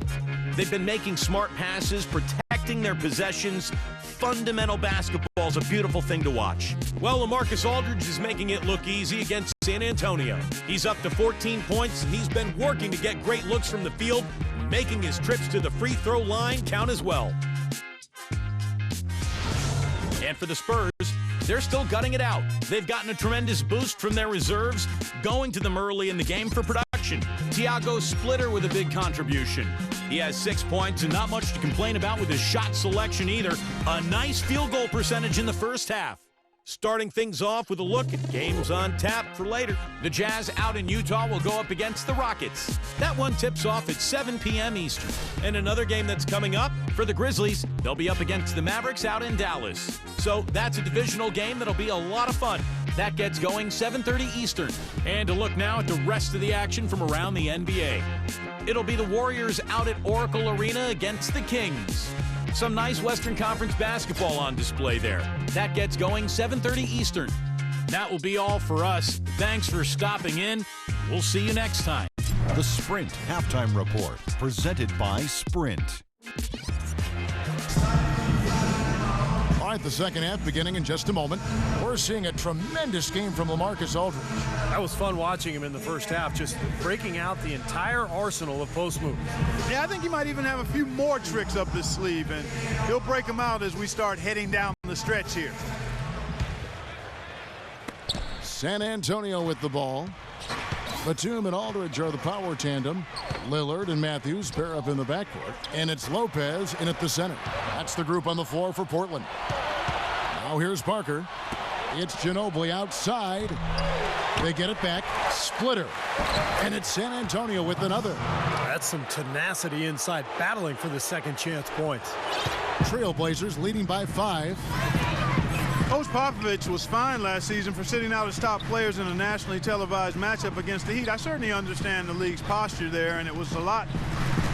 They've been making smart passes, protecting their possessions. Fundamental basketball is a beautiful thing to watch. Well, LaMarcus Aldridge is making it look easy against San Antonio. He's up to 14 points, and he's been working to get great looks from the field, making his trips to the free throw line count as well. And for the Spurs, they're still gutting it out. They've gotten a tremendous boost from their reserves, going to them early in the game for production. Tiago Splitter with a big contribution. He has 6 points and not much to complain about with his shot selection either. A nice field goal percentage in the first half. Starting things off with a look at games on tap for later. The Jazz out in Utah will go up against the Rockets. That one tips off at 7 p.m. Eastern. And another game that's coming up for the Grizzlies, they'll be up against the Mavericks out in Dallas. So that's a divisional game that'll be a lot of fun. That gets going 7:30 Eastern. And to look now at the rest of the action from around the NBA. It'll be the Warriors out at Oracle Arena against the Kings. Some nice Western Conference basketball on display there. That gets going 7:30 Eastern. That will be all for us. Thanks for stopping in. We'll see you next time. The Sprint Halftime Report, presented by Sprint. All right, the second half beginning in just a moment. We're seeing a tremendous game from LaMarcus Aldridge. That was fun watching him in the first half, just breaking out the entire arsenal of post moves. Yeah, I think he might even have a few more tricks up his sleeve, and he'll break them out as we start heading down the stretch here. San Antonio with the ball. Batum and Aldridge are the power tandem. Lillard and Matthews pair up in the backcourt. And it's Lopez in at the center. That's the group on the floor for Portland. Now here's Parker. It's Ginobili outside. They get it back. Splitter. And it's San Antonio with another. That's some tenacity inside, battling for the second chance points. Trailblazers leading by 5. Coach Popovich was fined last season for sitting out his top players in a nationally televised matchup against the Heat. I certainly understand the league's posture there, and it was a lot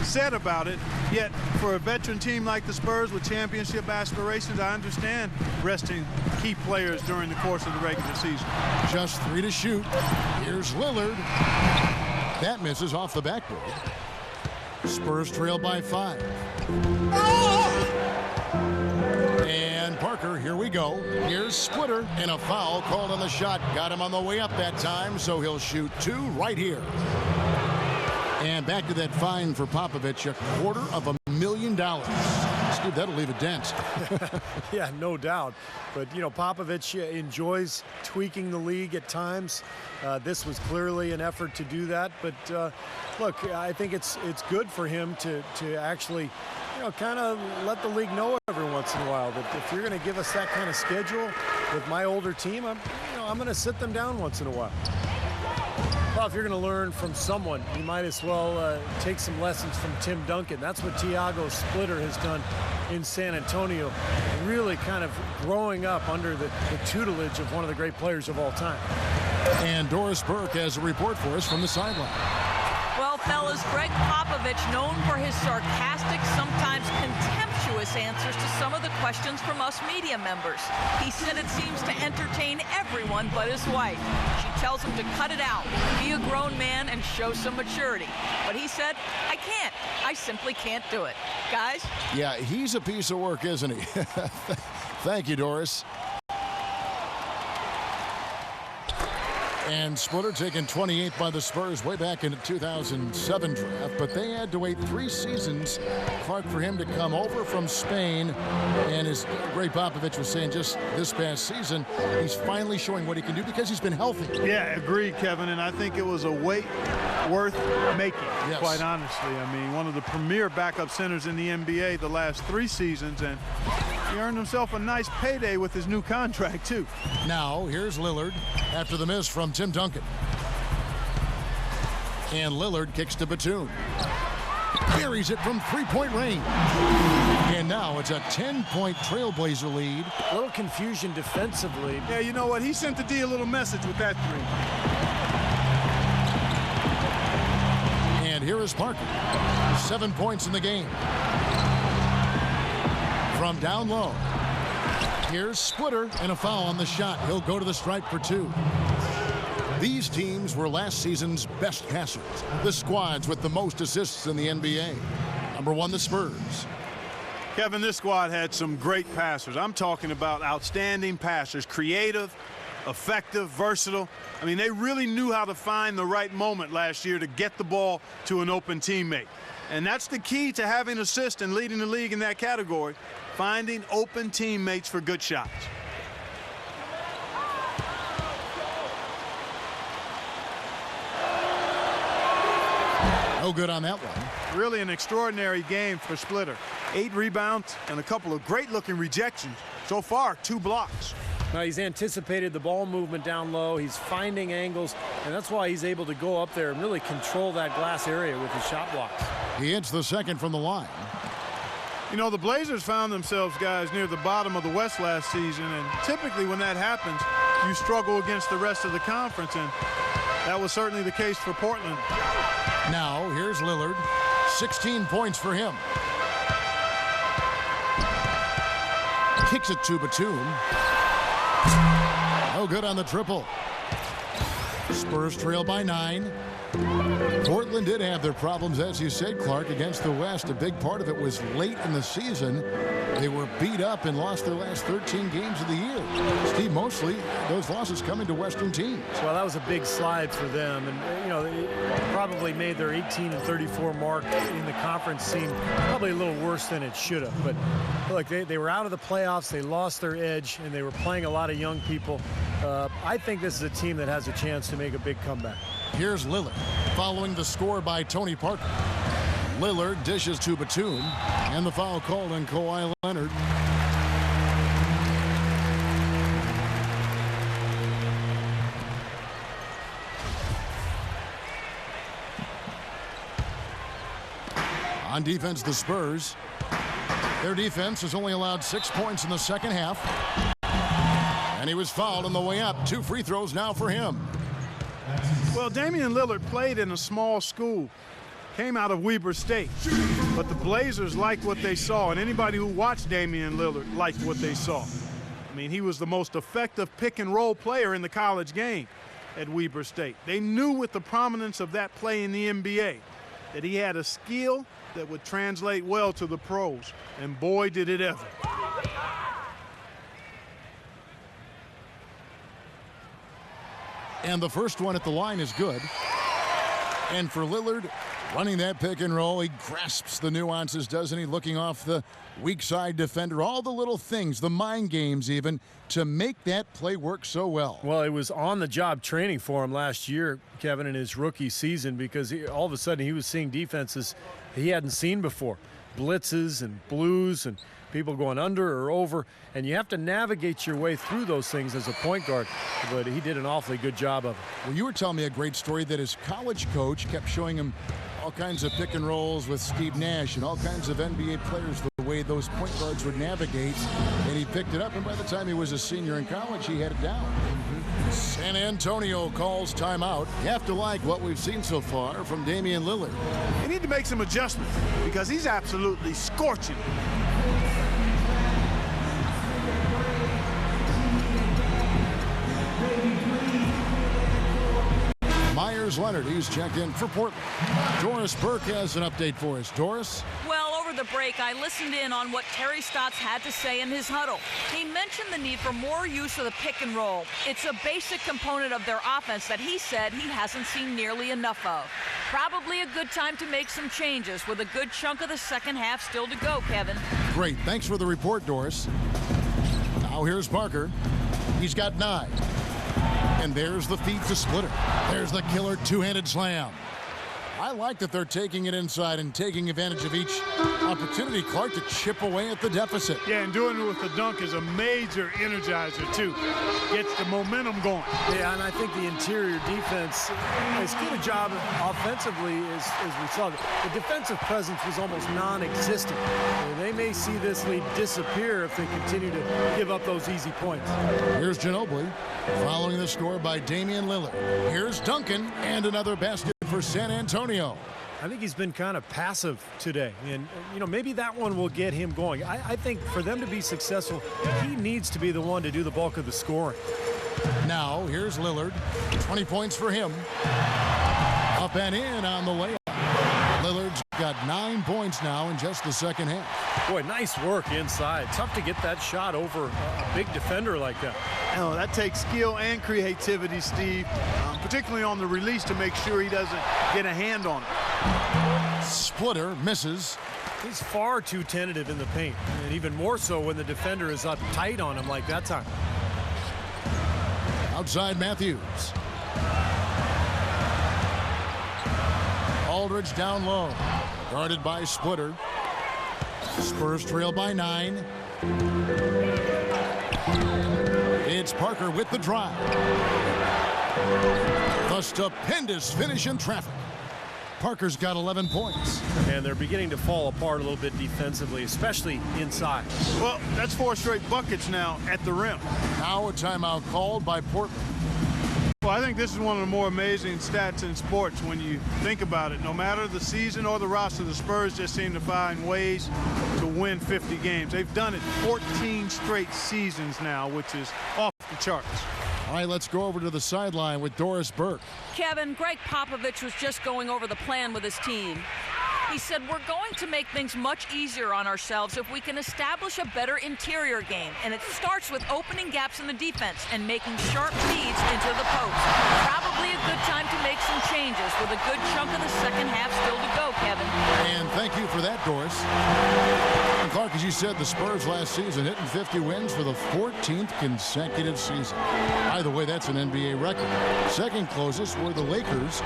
said about it. Yet, for a veteran team like the Spurs with championship aspirations, I understand resting key players during the course of the regular season. Just 3 to shoot. Here's Lillard. That misses off the backboard. Spurs trail by 5. And Parker, here we go. Here's Splitter, and a foul called on the shot. Got him on the way up that time, so he'll shoot 2 right here. And back to that fine for Popovich, $250,000. Steve, that'll leave a dent. Yeah, no doubt. But, you know, Popovich enjoys tweaking the league at times. This was clearly an effort to do that. But, look, I think it's good for him to actually, you know, kind of let the league know every once in a while that if you're going to give us that kind of schedule with my older team, I'm going to sit them down once in a while. Well, if you're going to learn from someone, you might as well take some lessons from Tim Duncan. That's what Tiago Splitter has done in San Antonio, really kind of growing up under the tutelage of one of the great players of all time. And Doris Burke has a report for us from the sideline. Well, fellas, Greg Popovich, known for his sarcastic, sometimes contemptuous answers to some of the questions from us media members. He said it seems to entertain everyone but his wife. She tells him to cut it out, be a grown man, and show some maturity. But he said, I can't. I simply can't do it. Guys? Yeah, he's a piece of work, isn't he? Thank you, Doris. And Splitter taken 28th by the Spurs way back in the 2007 draft, but they had to wait 3 seasons, Clark, for him to come over from Spain. And as Greg Popovich was saying just this past season, he's finally showing what he can do because he's been healthy. Yeah, agreed, Kevin, and I think it was a wait worth making, yes. Quite honestly. I mean, one of the premier backup centers in the NBA the last 3 seasons, and he earned himself a nice payday with his new contract, too. Now, here's Lillard after the miss from Tim Duncan. And Lillard kicks to Batum. Buries it from 3-point range. And now it's a 10-point Trailblazer lead. A little confusion defensively. Yeah, you know what? He sent the D a little message with that 3. And here is Parker. 7 points in the game. From down low. Here's Splitter and a foul on the shot. He'll go to the stripe for 2. These teams were last season's best passers. The squads with the most assists in the NBA. Number 1, the Spurs. Kevin, this squad had some great passers. I'm talking about outstanding passers. Creative, effective, versatile. I mean, they really knew how to find the right moment last year to get the ball to an open teammate. And that's the key to having assists and leading the league in that category. Finding open teammates for good shots. No good on that one. Really an extraordinary game for Splitter. 8 rebounds and a couple of great-looking rejections. So far, 2 blocks. Now, he's anticipated the ball movement down low. He's finding angles, and that's why he's able to go up there and really control that glass area with his shot blocks. He hits the second from the line. You know, the Blazers found themselves, guys, near the bottom of the West last season, and typically when that happens, you struggle against the rest of the conference, and that was certainly the case for Portland. Now, here's Lillard. 16 points for him. Kicks it to Batum. No good on the triple. Spurs trail by 9. Portland did have their problems, as you said, Clark, against the West. A big part of it was late in the season. They were beat up and lost their last 13 games of the year. Steve, mostly those losses coming to Western teams. Well, that was a big slide for them, and you know, they probably made their 18-34 mark in the conference seem probably a little worse than it should have. But look, they were out of the playoffs, they lost their edge, and they were playing a lot of young people. I think this is a team that has a chance to make a big comeback. Here's Lillard, following the score by Tony Parker. Lillard dishes to Batum, and the foul called on Kawhi Leonard. On defense, the Spurs. Their defense has only allowed 6 points in the second half. And he was fouled on the way up. 2 free throws now for him. Well, Damian Lillard played in a small school, came out of Weber State, but the Blazers liked what they saw, and anybody who watched Damian Lillard liked what they saw. I mean, he was the most effective pick-and-roll player in the college game at Weber State. They knew with the prominence of that play in the NBA that he had a skill that would translate well to the pros, and boy, did it ever. And the first one at the line is good. And for Lillard, running that pick and roll, he grasps the nuances, doesn't he? Looking off the weak side defender, all the little things, the mind games even, to make that play work so well. Well, it was on-the-job training for him last year, Kevin, in his rookie season, because all of a sudden he was seeing defenses he hadn't seen before. blitzes and blues and people going under or over, and you have to navigate your way through those things as a point guard, but he did an awfully good job of it. Well, you were telling me a great story that his college coach kept showing him all kinds of pick and rolls with Steve Nash and all kinds of NBA players, the way those point guards would navigate, and he picked it up, and by the time he was a senior in college, he had it down. San Antonio calls timeout. You have to like what we've seen so far from Damian Lillard. They need to make some adjustments because he's absolutely scorching. Leonard, he's checked in for Portland. Doris Burke has an update for us. Doris? Well, over the break, I listened in on what Terry Stotts had to say in his huddle. He mentioned the need for more use of the pick and roll. It's a basic component of their offense that he said he hasn't seen nearly enough of. Probably a good time to make some changes with a good chunk of the second half still to go, Kevin. Great. Thanks for the report, Doris. Now here's Parker. He's got 9. And there's the feed to Splitter. There's the killer two-handed slam. I like that they're taking it inside and taking advantage of each opportunity, Clark, to chip away at the deficit. Yeah, and doing it with the dunk is a major energizer, too. Gets the momentum going. Yeah, and I think the interior defense as good a job offensively as we saw. The defensive presence was almost non-existent. And they may see this lead disappear if they continue to give up those easy points. Here's Ginobili following the score by Damian Lillard. Here's Duncan and another basket for San Antonio. I think he's been kind of passive today, and you know, maybe that one will get him going. I think for them to be successful, he needs to be the one to do the bulk of the scoring. Now here's Lillard, 20 points for him. Up and in on the layup. Lillard's got 9 points now in just the second half. Boy, nice work inside. Tough to get that shot over a big defender like that. Oh, that takes skill and creativity, Steve, particularly on the release to make sure he doesn't get a hand on it. Splitter misses. He's far too tentative in the paint, and even more so when the defender is up tight on him like that time. Outside Matthews. Aldridge down low. Guarded by Splitter. Spurs trail by 9. It's Parker with the drive. The stupendous finish in traffic. Parker's got 11 points. And they're beginning to fall apart a little bit defensively, especially inside. Well, that's 4 straight buckets now at the rim. Now a timeout called by Portland. Well, I think this is one of the more amazing stats in sports when you think about it. No matter the season or the roster, the Spurs just seem to find ways to win 50 games. They've done it 14 straight seasons now, which is off the charts. All right, let's go over to the sideline with Doris Burke. Kevin, Greg Popovich was just going over the plan with his team. He said, we're going to make things much easier on ourselves if we can establish a better interior game. And it starts with opening gaps in the defense and making sharp feeds into the post. Probably a good time to make some changes with a good chunk of the second half still to go, Kevin. And thank you for that, Doris. And Clark, as you said, the Spurs last season hitting 50 wins for the 14th consecutive season. By the way, that's an NBA record. Second closest were the Lakers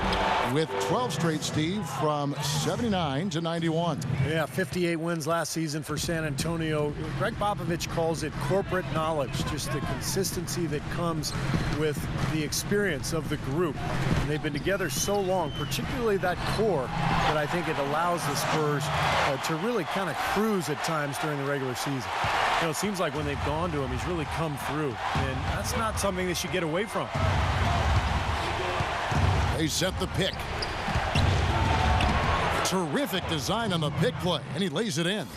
with 12 straight, Steve, from 79 to 91. Yeah, 58 wins last season for San Antonio. Greg Popovich calls it corporate knowledge, just the consistency that comes with the experience of the group. And they've been together so long, particularly that core, that I think it allows the Spurs to really kind of cruise at times during the regular season. You know, it seems like when they've gone to him, he's really come through. And that's not something they should get away from. They set the pick. Terrific design on the pick play, and he lays it in.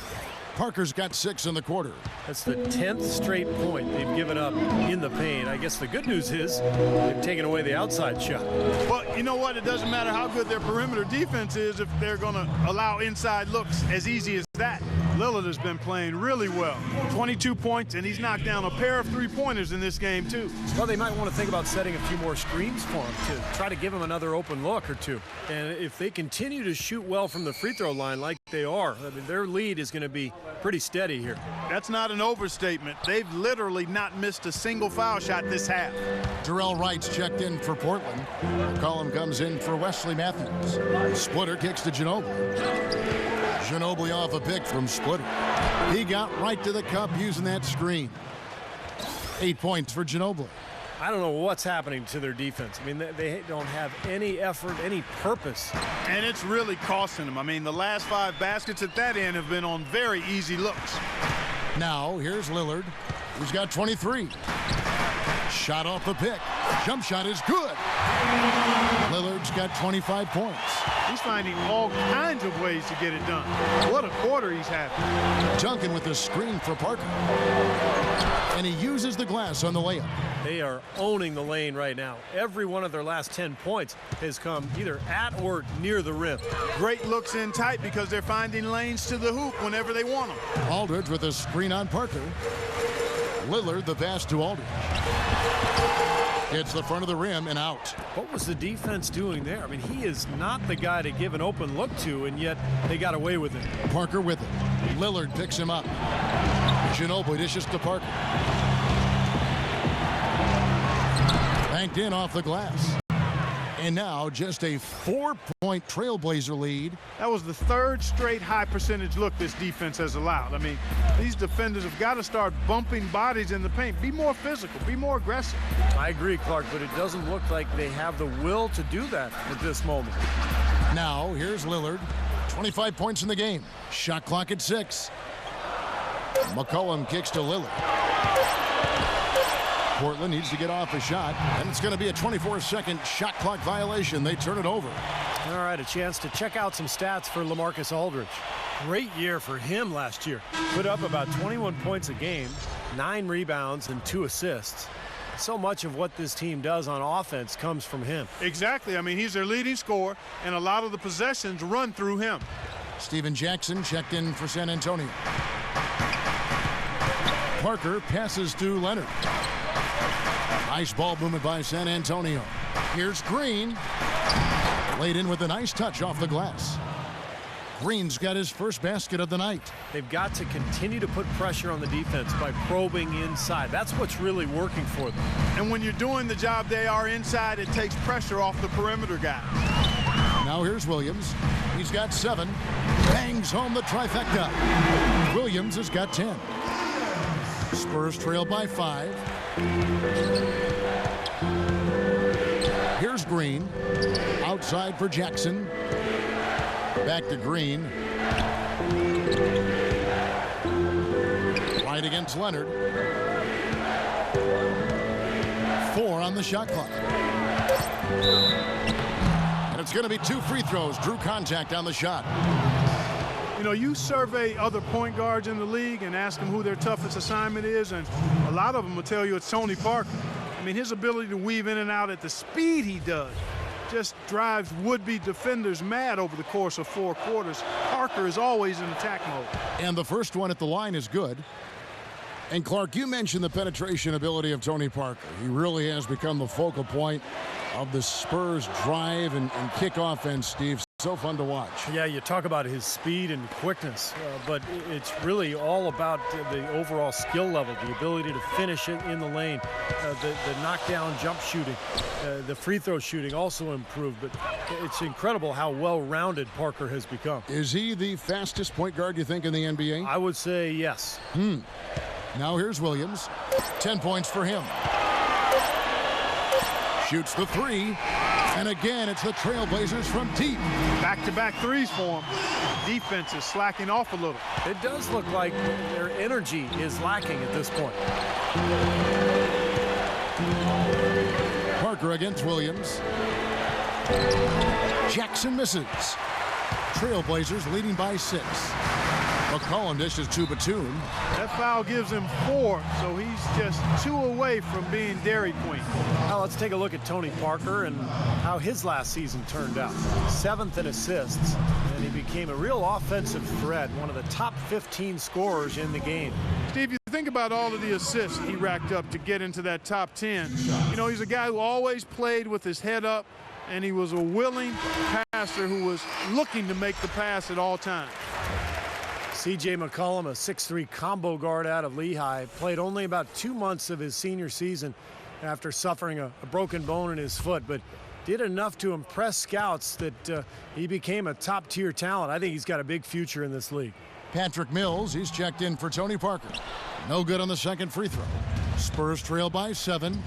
Parker's got 6 in the quarter. That's the 10th straight point they've given up in the paint. I guess the good news is they've taken away the outside shot. Well, you know what? It doesn't matter how good their perimeter defense is if they're going to allow inside looks as easy as that. Lillard has been playing really well. 22 points, and he's knocked down a pair of 3-pointers in this game, too. Well, they might want to think about setting a few more screens for him to try to give him another open look or two. And if they continue to shoot well from the free throw line like they are, I mean, their lead is going to be pretty steady here. That's not an overstatement. They've literally not missed a single foul shot this half. Terrell Wright's checked in for Portland. McCollum comes in for Wesley Matthews. Splitter kicks to Ginobili. Ginobili off a pick from Splitter. He got right to the cup using that screen. 8 points for Ginobili. I don't know what's happening to their defense. I mean, they don't have any effort, any purpose. And it's really costing them. I mean, the last 5 baskets at that end have been on very easy looks. Now, here's Lillard. He's got 23. Shot off the pick. Jump shot is good. Lillard's got 25 points. He's finding all kinds of ways to get it done. What a quarter he's having. Duncan with the screen for Parker. And he uses the glass on the layup. They are owning the lane right now. Every one of their last 10 points has come either at or near the rim. Great looks in tight because they're finding lanes to the hoop whenever they want them. Aldridge with a screen on Parker. Lillard the pass to Aldridge. It's the front of the rim and out. What was the defense doing there? I mean, he is not the guy to give an open look to, and yet they got away with it. Parker with it. Lillard picks him up. Ginobili dishes to Parker. Banked in off the glass. And now just a 4-point Trailblazer lead. That was the 3rd straight high percentage look this defense has allowed. I mean, these defenders have got to start bumping bodies in the paint. Be more physical, be more aggressive. I agree, Clark, but it doesn't look like they have the will to do that at this moment. Now, here's Lillard. 25 points in the game. Shot clock at 6. McCollum kicks to Lillard. Portland needs to get off a shot, and it's going to be a 24-second shot clock violation. They turn it over. All right, a chance to check out some stats for LaMarcus Aldridge. Great year for him last year. Put up about 21 points a game, 9 rebounds, and 2 assists. So much of what this team does on offense comes from him. Exactly. I mean, he's their leading scorer, and a lot of the possessions run through him. Steven Jackson checked in for San Antonio. Parker passes to Leonard. Nice ball movement by San Antonio. Here's Green. Laid in with a nice touch off the glass. Green's got his first basket of the night. They've got to continue to put pressure on the defense by probing inside. That's what's really working for them. And when you're doing the job they are inside, it takes pressure off the perimeter guy. Now here's Williams. He's got 7. Bangs home the trifecta. Williams has got 10. Spurs trail by 5. Here's Green. Outside for Jackson. Back to Green. Right against Leonard. 4 on the shot clock. And it's going to be 2 free throws. Drew contact on the shot. You know, you survey other point guards in the league and ask them who their toughest assignment is, and a lot of them will tell you it's Tony Parker. I mean, his ability to weave in and out at the speed he does just drives would-be defenders mad over the course of 4 quarters. Parker is always in attack mode. And the first one at the line is good. And Clark, you mentioned the penetration ability of Tony Parker. He really has become the focal point of the Spurs drive and kick offense, Steve. So fun to watch. Yeah, you talk about his speed and quickness, but it's really all about the overall skill level, the ability to finish it in the lane, the knockdown jump shooting, the free throw shooting also improved, but it's incredible how well-rounded Parker has become. Is he the fastest point guard, you think, in the NBA? I would say yes. Now here's Williams. 10 points for him. Shoots the 3. And again, it's the Trailblazers from deep. Back-to-back threes for them. Defense is slacking off a little. It does look like their energy is lacking at this point. Parker against Williams. Jackson misses. Trailblazers leading by 6. McCollum dishes to Batum. That foul gives him 4, so he's just 2 away from being Dairy Queen. Now let's take a look at Tony Parker and how his last season turned out. 7th in assists, and he became a real offensive threat, one of the top 15 scorers in the game. Steve, you think about all of the assists he racked up to get into that top 10. You know, he's a guy who always played with his head up, and he was a willing passer who was looking to make the pass at all times. C.J. McCollum, a 6'3" combo guard out of Lehigh, played only about 2 months of his senior season after suffering a broken bone in his foot, but did enough to impress scouts that he became a top-tier talent. I think he's got a big future in this league. Patrick Mills, he's checked in for Tony Parker. No good on the second free throw. Spurs trail by 7.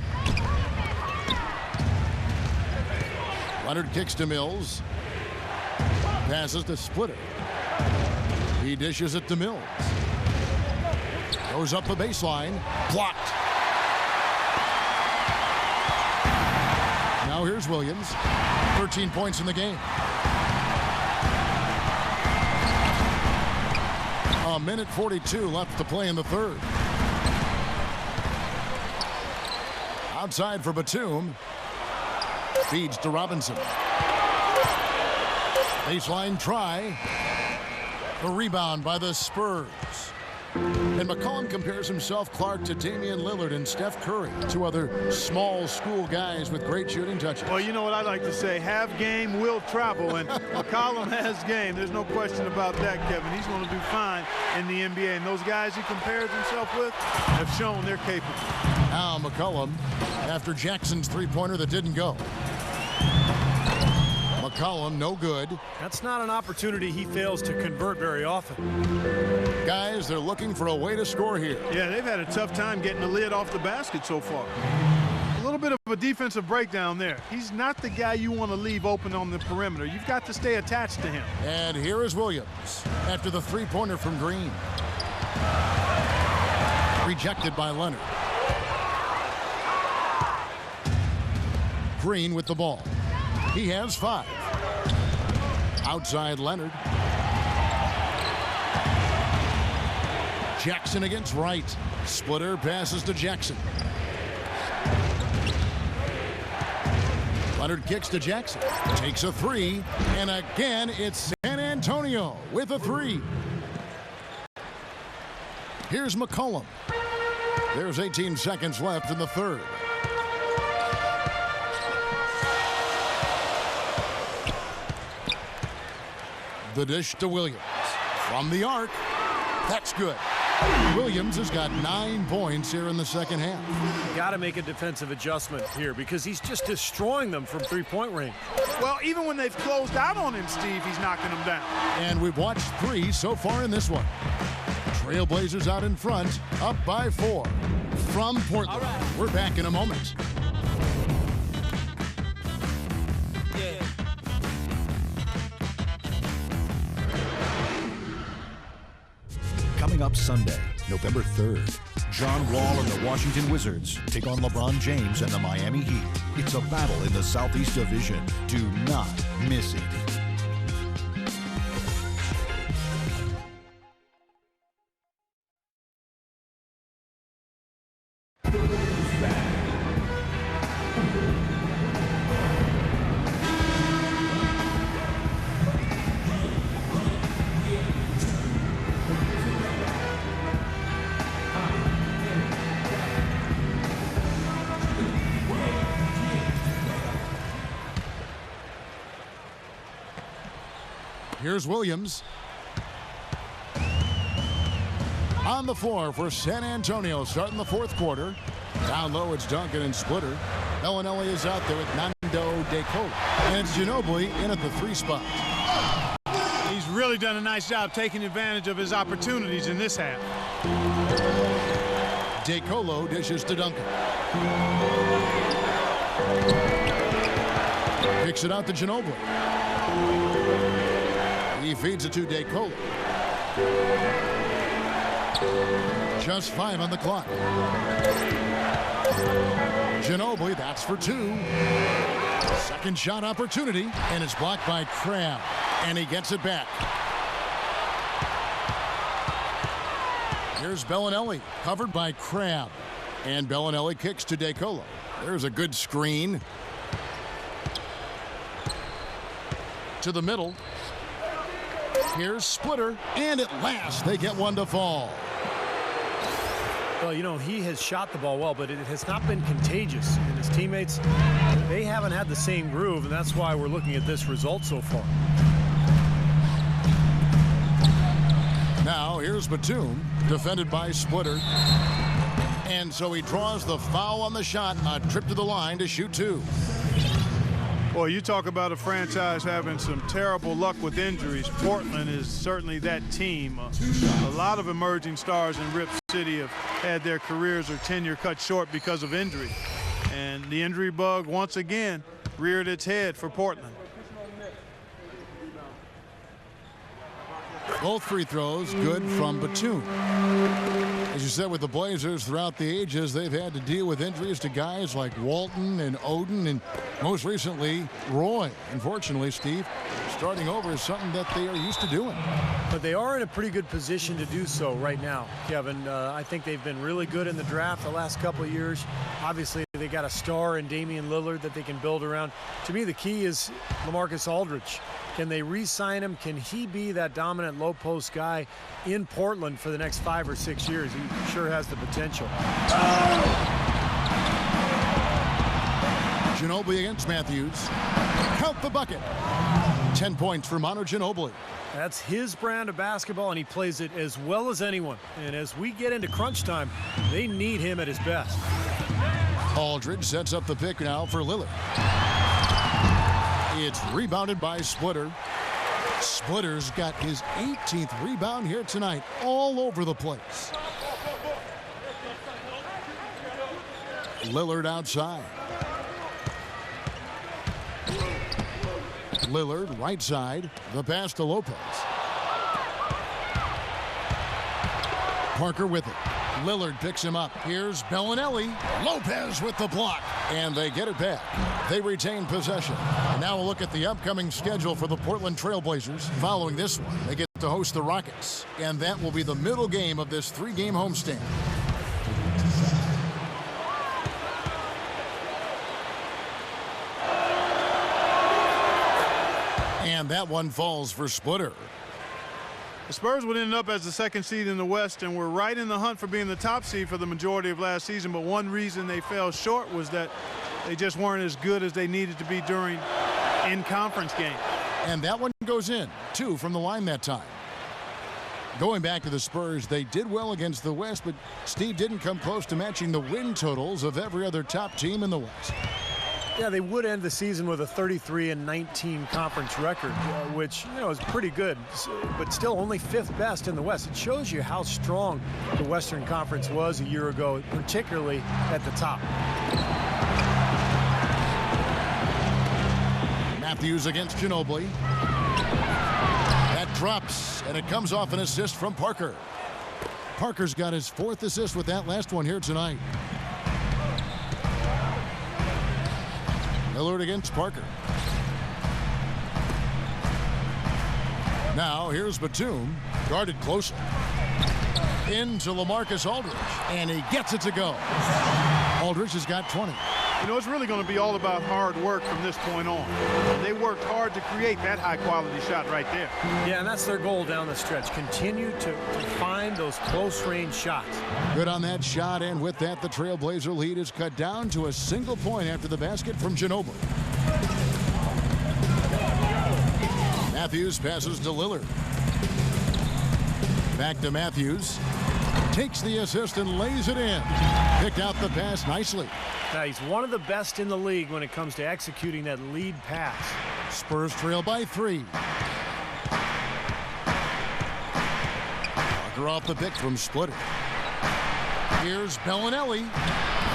Leonard kicks to Mills. Passes to Splitter. He dishes it to Mills. Goes up the baseline. Blocked. Now here's Williams. 13 points in the game. A minute 42 left to play in the third. Outside for Batum. Feeds to Robinson. Baseline try. The rebound by the Spurs. And McCollum compares himself, Clark, to Damian Lilliard and Steph Curry, two other small school guys with great shooting touches. Well, you know what I like to say, have game, will travel, and McCollum has game. There's no question about that, Kevin. He's going to do fine in the NBA, and those guys he compares himself with have shown they're capable. Now McCollum, after Jackson's three-pointer that didn't go. McCollum, no good. That's not an opportunity he fails to convert very often. Guys, they're looking for a way to score here. Yeah, they've had a tough time getting the lid off the basket so far. A little bit of a defensive breakdown there. He's not the guy you want to leave open on the perimeter. You've got to stay attached to him. And here is Williams after the three-pointer from Green. Rejected by Leonard. Green with the ball. He has 5. Outside Leonard. Jackson against Wright. Splitter passes to Jackson. Leonard kicks to Jackson. Takes a 3. And again, it's San Antonio with a 3. Here's McCollum. There's 18 seconds left in the third. The dish to Williams. From the arc. That's good. Williams has got 9 points here in the second half. You got to make a defensive adjustment here because he's just destroying them from three-point range. Well, even when they've closed out on him, Steve, he's knocking them down. And we've watched 3 so far in this one. Trailblazers out in front, up by 4. From Portland. We're back in a moment. Coming up Sunday, November 3rd, John Wall and the Washington Wizards take on LeBron James and the Miami Heat. It's a battle in the Southeast Division. Do not miss it. Here's Williams. On the floor for San Antonio, starting the fourth quarter. Down low, it's Duncan and Splitter. Bellinelli is out there with Nando DeColo. And it's Ginobili in at the 3 spot. He's really done a nice job taking advantage of his opportunities in this half. DeColo dishes to Duncan. Kicks it out to Ginobili. He feeds it to DeColo. Just 5 on the clock. Ginobili, that's for 2. Second shot opportunity, and it's blocked by Crabbe. And he gets it back. Here's Bellinelli, covered by Crabbe. And Bellinelli kicks to DeColo. There's a good screen. To the middle. Here's Splitter, and at last they get one to fall. Well, you know, he has shot the ball well, but it has not been contagious. And his teammates, they haven't had the same groove, and that's why we're looking at this result so far. Now, here's Batum, defended by Splitter. And so he draws the foul on the shot, a trip to the line to shoot 2. Boy, you talk about a franchise having some terrible luck with injuries. Portland is certainly that team. A lot of emerging stars in Rip City have had their careers or tenure cut short because of injury. And the injury bug once again reared its head for Portland. Both free throws good from Batum. As you said, with the Blazers throughout the ages, they've had to deal with injuries to guys like Walton and Oden and most recently Roy. Unfortunately, Steve, starting over is something that they are used to doing. But they are in a pretty good position to do so right now, Kevin. I think they've been really good in the draft the last couple of years. Obviously, they got a star in Damian Lilliard that they can build around. To me, the key is LaMarcus Aldridge. Can they re-sign him? Can he be that dominant low-post guy in Portland for the next 5 or 6 years? He sure has the potential. Ginobili against Matthews. Count the bucket. 10 points for Manu Ginobili. That's his brand of basketball, and he plays it as well as anyone. And as we get into crunch time, they need him at his best. Aldridge sets up the pick now for Lillard. It's rebounded by Splitter. Splitter's got his 18th rebound here tonight, all over the place. Lillard outside. Lillard right side. The pass to Lopez. Parker with it. Lillard picks him up. Here's Bellinelli. Lopez with the block. And they get it back. They retain possession. And now we'll look at the upcoming schedule for the Portland Trailblazers. Following this one, they get to host the Rockets. And that will be the middle game of this 3-game homestand. And that one falls for Splitter. The Spurs would end up as the 2nd seed in the West and were right in the hunt for being the top seed for the majority of last season. But one reason they fell short was that they just weren't as good as they needed to be during in-conference games. And that one goes in, 2 from the line that time. Going back to the Spurs, they did well against the West, but Steve didn't come close to matching the win totals of every other top team in the West. Yeah, they would end the season with a 33-19 conference record, which, is pretty good, but still only 5th best in the West. It shows you how strong the Western Conference was a year ago, particularly at the top. Matthews against Ginobili. That drops, and it comes off an assist from Parker. Parker's got his 4th assist with that last one here tonight. Lillard against Parker. Now here's Batum, guarded closely. Into LaMarcus Aldridge, and he gets it to go. Aldridge has got 20. It's really going to be all about hard work from this point on. They worked hard to create that high-quality shot right there. Yeah, and that's their goal down the stretch. Continue to find those close-range shots. Good on that shot, and with that, the Trailblazer lead is cut down to a single point after the basket from Ginobili. Matthews passes to Lillard. Back to Matthews. Takes the assist and lays it in. Picked out the pass nicely. Now, he's one of the best in the league when it comes to executing that lead pass. Spurs trail by 3. Parker off the pick from Splitter. Here's Bellinelli.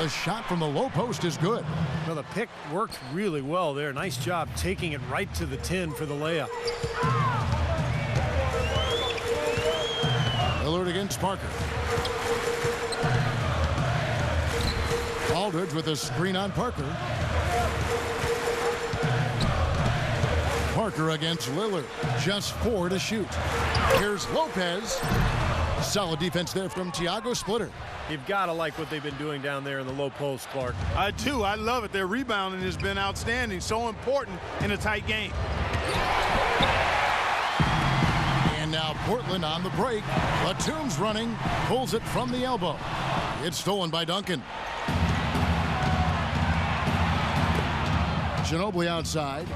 The shot from the low post is good. Well, the pick worked really well there. Nice job taking it right to the 10 for the layup. Lillard against Parker. Aldridge with a screen on Parker. Parker against Lillard. Just 4 to shoot. Here's Lopez. Solid defense there from Thiago Splitter. You've got to like what they've been doing down there in the low post, Clark. I do. I love it. Their rebounding has been outstanding. So important in a tight game. And now Portland on the break. Batum's running. Pulls it from the elbow. It's stolen by Duncan. Ginobili outside.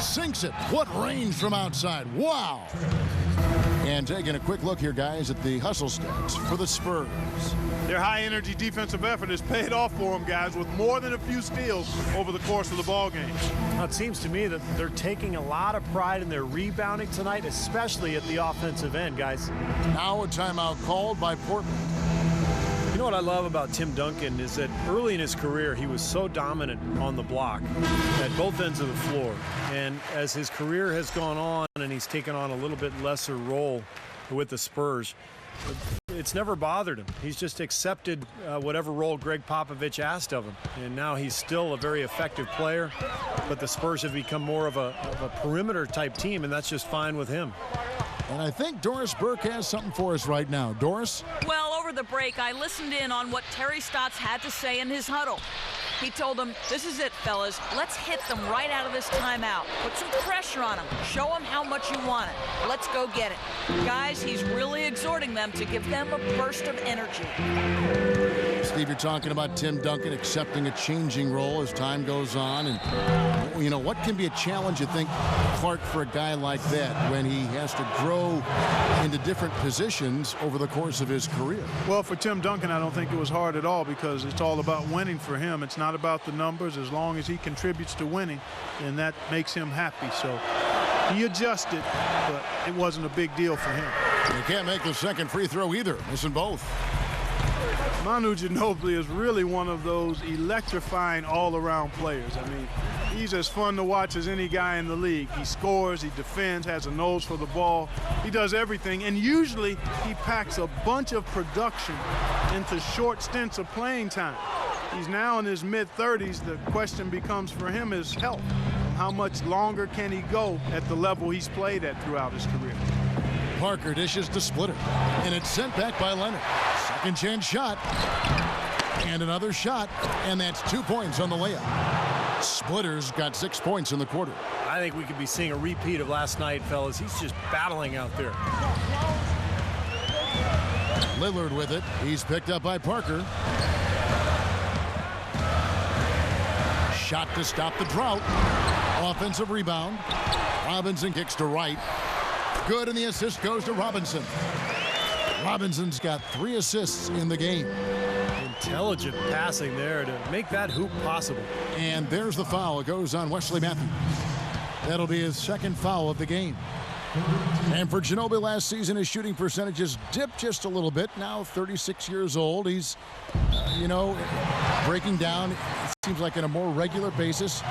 Sinks it. What range from outside. Wow. And taking a quick look here, guys, at the hustle stats for the Spurs. Their high-energy defensive effort has paid off for them, guys, with more than a few steals over the course of the ball game. Now, it seems to me that they're taking a lot of pride in their rebounding tonight, especially at the offensive end, guys. Now a timeout called by Portland. You know what I love about Tim Duncan is that early in his career, he was so dominant on the block at both ends of the floor. And as his career has gone on and he's taken on a little bit lesser role with the Spurs, it's never bothered him. He's just accepted whatever role Greg Popovich asked of him. And now he's still a very effective player, but the Spurs have become more of a perimeter type team, and that's just fine with him. And I think Doris Burke has something for us right now. Doris? Well, over the break, I listened in on what Terry Stotts had to say in his huddle. He told them, this is it, fellas. Let's hit them right out of this timeout. Put some pressure on them. Show them how much you want it. Let's go get it. Guys, he's really exhorting them to give them a burst of energy. Steve, you're talking about Tim Duncan accepting a changing role as time goes on. And, you know, what can be a challenge, you think, Clark, for a guy like that when he has to grow into different positions over the course of his career? Well, for Tim Duncan, I don't think it was hard at all because it's all about winning for him. It's not about the numbers. As long as he contributes to winning, then that makes him happy. So he adjusted, but it wasn't a big deal for him. You can't make the second free throw either, missing both. Manu Ginobili is really one of those electrifying all-around players. I mean, he's as fun to watch as any guy in the league. He scores, he defends, has a nose for the ball. He does everything, and usually he packs a bunch of production into short stints of playing time. He's now in his mid-30s. The question becomes for him is health. How much longer can he go at the level he's played at throughout his career? Parker dishes to Splitter, and it's sent back by Leonard. Second chance shot, and another shot, and that's 2 points on the layup. Splitter's got 6 points in the quarter. I think we could be seeing a repeat of last night, fellas. He's just battling out there. Lilliard with it. He's picked up by Parker. Shot to stop the drought. Offensive rebound. Robinson kicks to right. Good, and the assist goes to Robinson. Robinson's got 3 assists in the game. Intelligent passing there to make that hoop possible. And there's the foul. It goes on Wesley Matthews. That'll be his second foul of the game. And for Ginobili last season, his shooting percentages dipped just a little bit. Now 36 years old. He's, breaking down, it seems like on a more regular basis.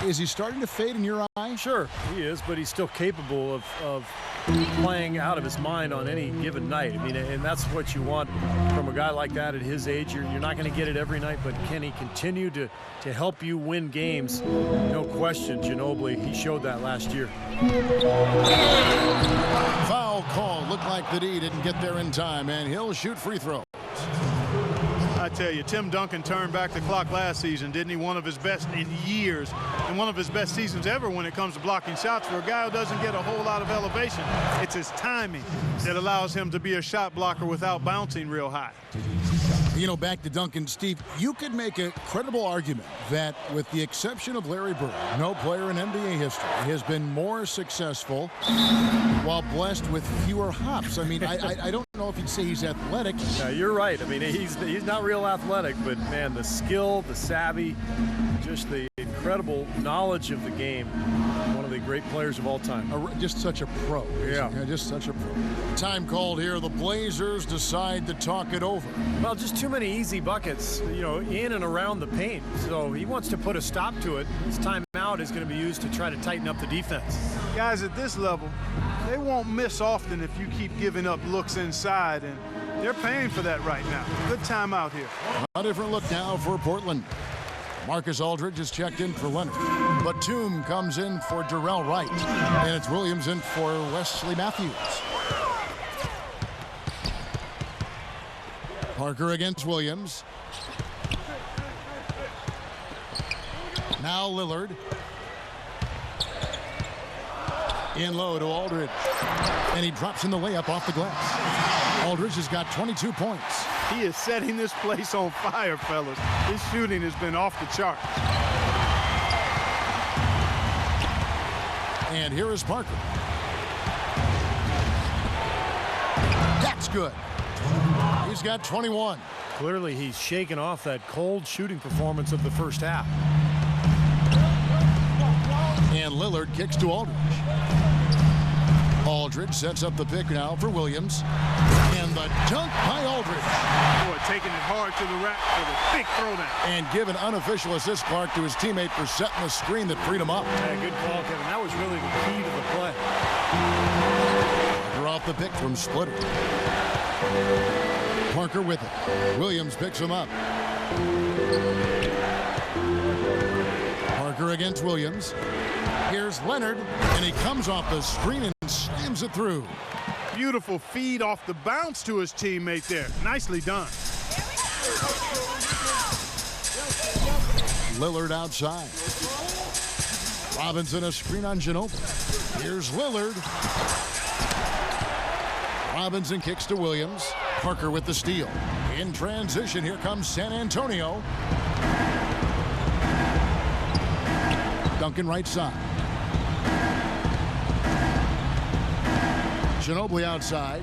Is he starting to fade in your eye? Sure, he is, but he's still capable of playing out of his mind on any given night. I mean, and that's what you want from a guy like that at his age. You're not going to get it every night, but can he continue to help you win games? No question, Ginobili, he showed that last year. Foul call. Looked like the D didn't get there in time, and he'll shoot free throws. I tell you, Tim Duncan turned back the clock last season, didn't he? One of his best in years, and one of his best seasons ever when it comes to blocking shots. For a guy who doesn't get a whole lot of elevation, it's his timing that allows him to be a shot blocker without bouncing real high. You know, back to Duncan, Steve, you could make a credible argument that with the exception of Larry Bird, no player in NBA history has been more successful while blessed with fewer hops. I mean, I don't know if you'd say he's athletic. Yeah, you're right. I mean, he's not real athletic, but, man, the skill, the savvy, just the incredible knowledge of the game. One of the great players of all time. Just such a pro. Yeah, just such a pro. Time called here. The Blazers decide to talk it over. Well, just too many easy buckets, in and around the paint. So he wants to put a stop to it. His timeout is going to be used to try to tighten up the defense. Guys at this level, they won't miss often if you keep giving up looks inside, and they're paying for that right now. Good timeout here. A different look now for Portland. Marcus Aldridge is checked in for Leonard. Batum comes in for Darrell Wright. And it's Williams in for Wesley Matthews. Parker against Williams. Now Lillard. In low to Aldridge. And he drops in the layup off the glass. Aldridge has got 22 points. He is setting this place on fire, fellas. His shooting has been off the chart. And here is Parker. good. He's got 21. Clearly, he's shaken off that cold shooting performance of the first half. And Lillard kicks to Aldridge. Aldridge sets up the pick now for Williams. And the dunk by Aldridge. Boy, taking it hard to the rack for the big throwdown. And give an unofficial assist, Clark, to his teammate for setting the screen that freed him up. Yeah, good call, Kevin. That was really the key to the play. They're off the pick from Splitter. Parker with it. Williams picks him up. Parker against Williams. Here's Leonard, and he comes off the screen and slams it through. Beautiful feed off the bounce to his teammate there. Nicely done. Lillard outside. Robinson a screen on Ginobili. Here's Lillard. Robinson kicks to Williams. Parker with the steal. In transition, here comes San Antonio. Duncan right side. Ginobili outside.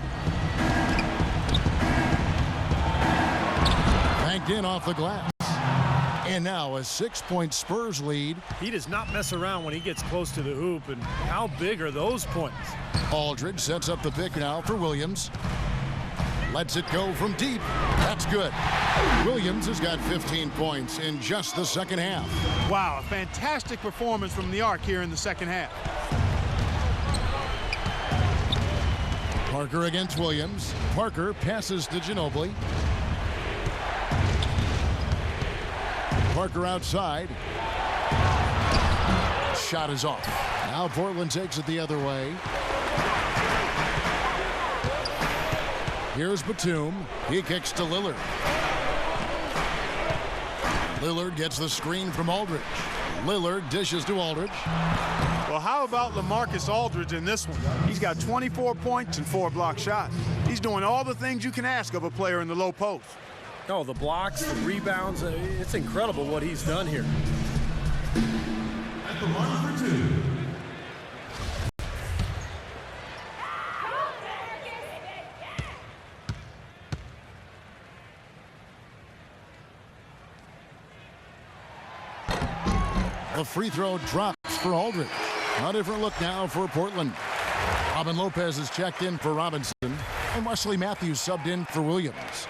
Banked in off the glass. And now a 6-point Spurs lead. He does not mess around when he gets close to the hoop, and how big are those points? Aldridge sets up the pick now for Williams. Lets it go from deep. That's good. Williams has got 15 points in just the second half. Wow, a fantastic performance from the arc here in the second half. Parker against Williams. Parker passes to Ginobili. Parker outside. Shot is off. Now Portland takes it the other way. Here's Batum. He kicks to Lillard. Lillard gets the screen from Aldridge. Lillard dishes to Aldridge. Well, how about LaMarcus Aldridge in this one? He's got 24 points and 4 block shots. He's doing all the things you can ask of a player in the low post. Oh, the blocks, the rebounds, it's incredible what he's done here. At the line for 2. The free throw drops for Aldridge. A different look now for Portland. Robin Lopez is checked in for Robinson, and Wesley Matthews subbed in for Williams.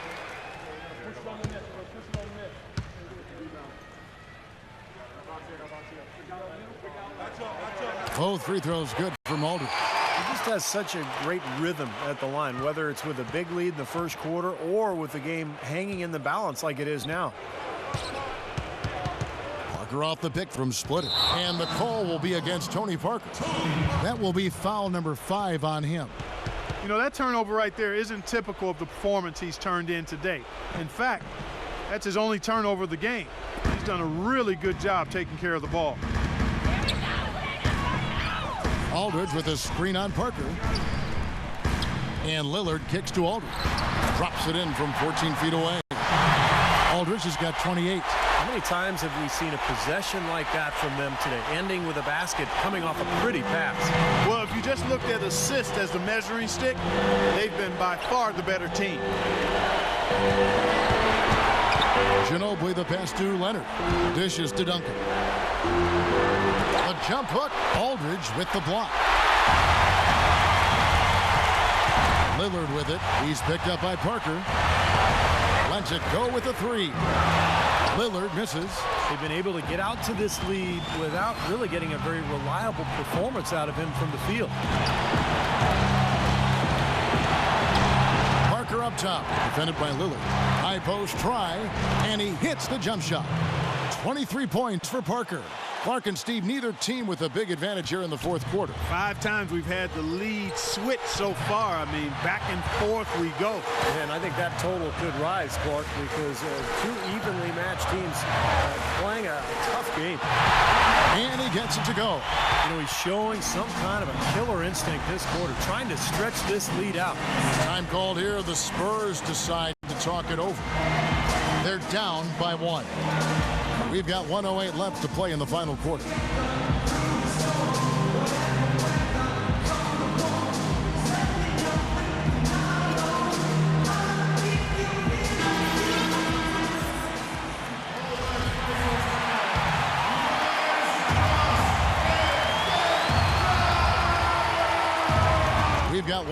Both free throws good from Aldridge. He just has such a great rhythm at the line, whether it's with a big lead in the first quarter or with the game hanging in the balance like it is now. Parker off the pick from Splitter. And the call will be against Tony Parker. That will be foul number 5 on him. You know, that turnover right there isn't typical of the performance he's turned in today. In fact, that's his only turnover of the game. He's done a really good job taking care of the ball. Aldridge with a screen on Parker. And Lillard kicks to Aldridge. Drops it in from 14 feet away. Aldridge has got 28. How many times have we seen a possession like that from them today, ending with a basket coming off a pretty pass? Well, if you just looked at assist as the measuring stick, they've been by far the better team. Ginobili the pass to Leonard. Dishes to Duncan. A jump hook. Aldridge with the block. Lillard with it. He's picked up by Parker. Lets it go with a 3. Lillard misses. They've been able to get out to this lead without really getting a very reliable performance out of him from the field. Parker up top, defended by Lillard. High post try, and he hits the jump shot. 23 points for Parker. Clark and Steve, neither team with a big advantage here in the fourth quarter. 5 times we've had the lead switch so far. I mean, back and forth we go. And I think that total could rise, Clark, because 2 evenly matched teams playing a tough game. And he gets it to go. You know, he's showing some kind of a killer instinct this quarter, trying to stretch this lead out. Time called here. The Spurs decide to talk it over. They're down by 1. We've got 1:08 left to play in the final quarter.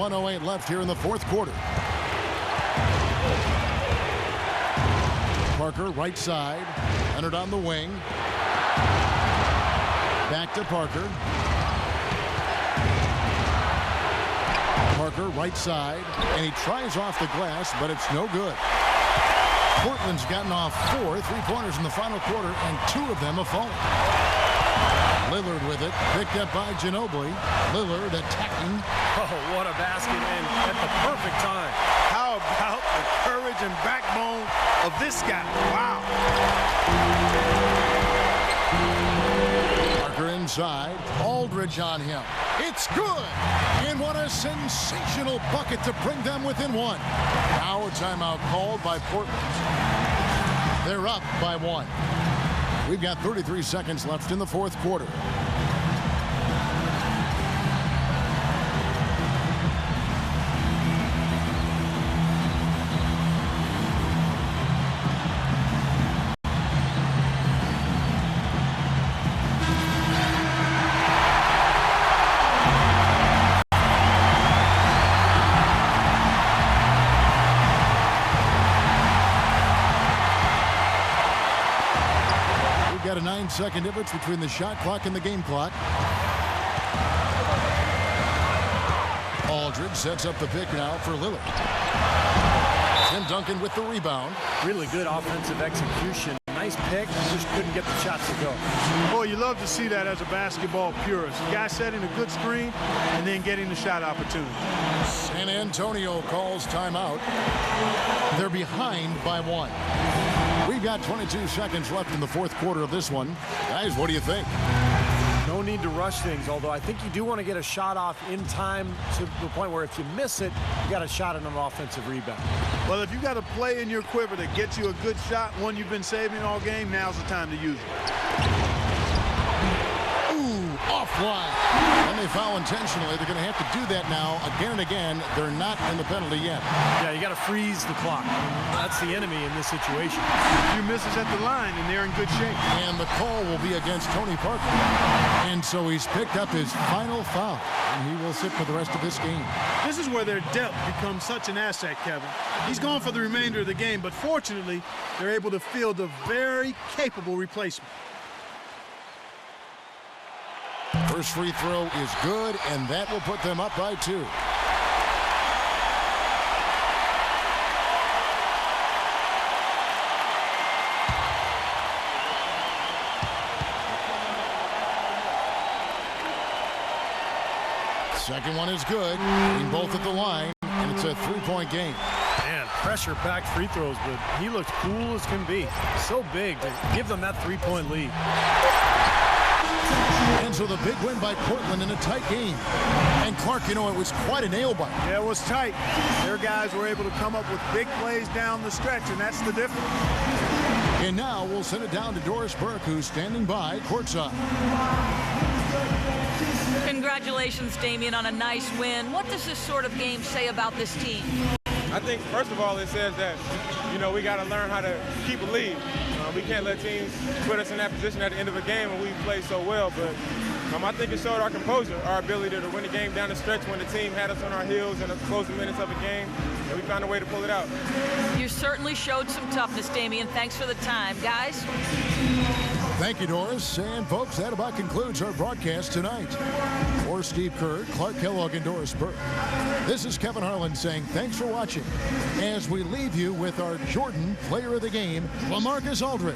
1:08 left here in the fourth quarter. Parker, right side. Leonard on the wing. Back to Parker. Parker, right side. And he tries off the glass, but it's no good. Portland's gotten off 4 3-pointers in the final quarter, and 2 of them a phone. Lillard with it, picked up by Ginobili. Lillard attacking. Oh, what a basket, and at the perfect time. How about the courage and backbone of this guy? Wow. Parker inside. Aldridge on him. It's good. And what a sensational bucket to bring them within 1. Now a timeout called by Portland. They're up by 1. We've got 33 seconds left in the fourth quarter. Got a 9-second difference between the shot clock and the game clock. Aldridge sets up the pick now for Lilliard. Tim Duncan with the rebound. Really good offensive execution. Nice pick, just couldn't get the shots to go. Boy, you love to see that as a basketball purist. The guy setting a good screen and then getting the shot opportunity. San Antonio calls timeout. They're behind by 1. We've got 22 seconds left in the fourth quarter of this one. Guys, what do you think? No need to rush things, although I think you do want to get a shot off in time to the point where if you miss it, you got a shot at an offensive rebound. Well, if you got a play in your quiver that gets you a good shot, one you've been saving all game, now's the time to use it. Offline. And they foul intentionally. They're going to have to do that now again and again. They're not in the penalty yet. Yeah, you got to freeze the clock. That's the enemy in this situation. A few misses at the line, and they're in good shape. And the call will be against Tony Parker. And so he's picked up his final foul, and he will sit for the rest of this game. This is where their depth becomes such an asset, Kevin. He's gone for the remainder of the game, but fortunately, they're able to field a very capable replacement. First free throw is good, and that will put them up by 2. Second one is good. Being both at the line, and it's a 3-point game. Man, pressure-packed free throws, but he looks cool as can be. So big to give them that 3-point lead. And so the big win by Portland in a tight game. And Clark, you know, it was quite a nail biter. Yeah, it was tight. Their guys were able to come up with big plays down the stretch, and that's the difference. And now we'll send it down to Doris Burke, who's standing by courtside. Congratulations, Damian, on a nice win. What does this sort of game say about this team? I think, first of all, it says that, you know, we got to learn how to keep a lead. We can't let teams put us in that position at the end of a game when we play so well. But I think it showed our composure, our ability to win the game down the stretch when the team had us on our heels in the closing minutes of a game, and we found a way to pull it out. You certainly showed some toughness, Damian. Thanks for the time. Guys? Thank you, Doris. And, folks, that about concludes our broadcast tonight. For Steve Kerr, Clark Kellogg, and Doris Burke, this is Kevin Harlan saying thanks for watching as we leave you with our Jordan Player of the Game, LaMarcus Aldridge.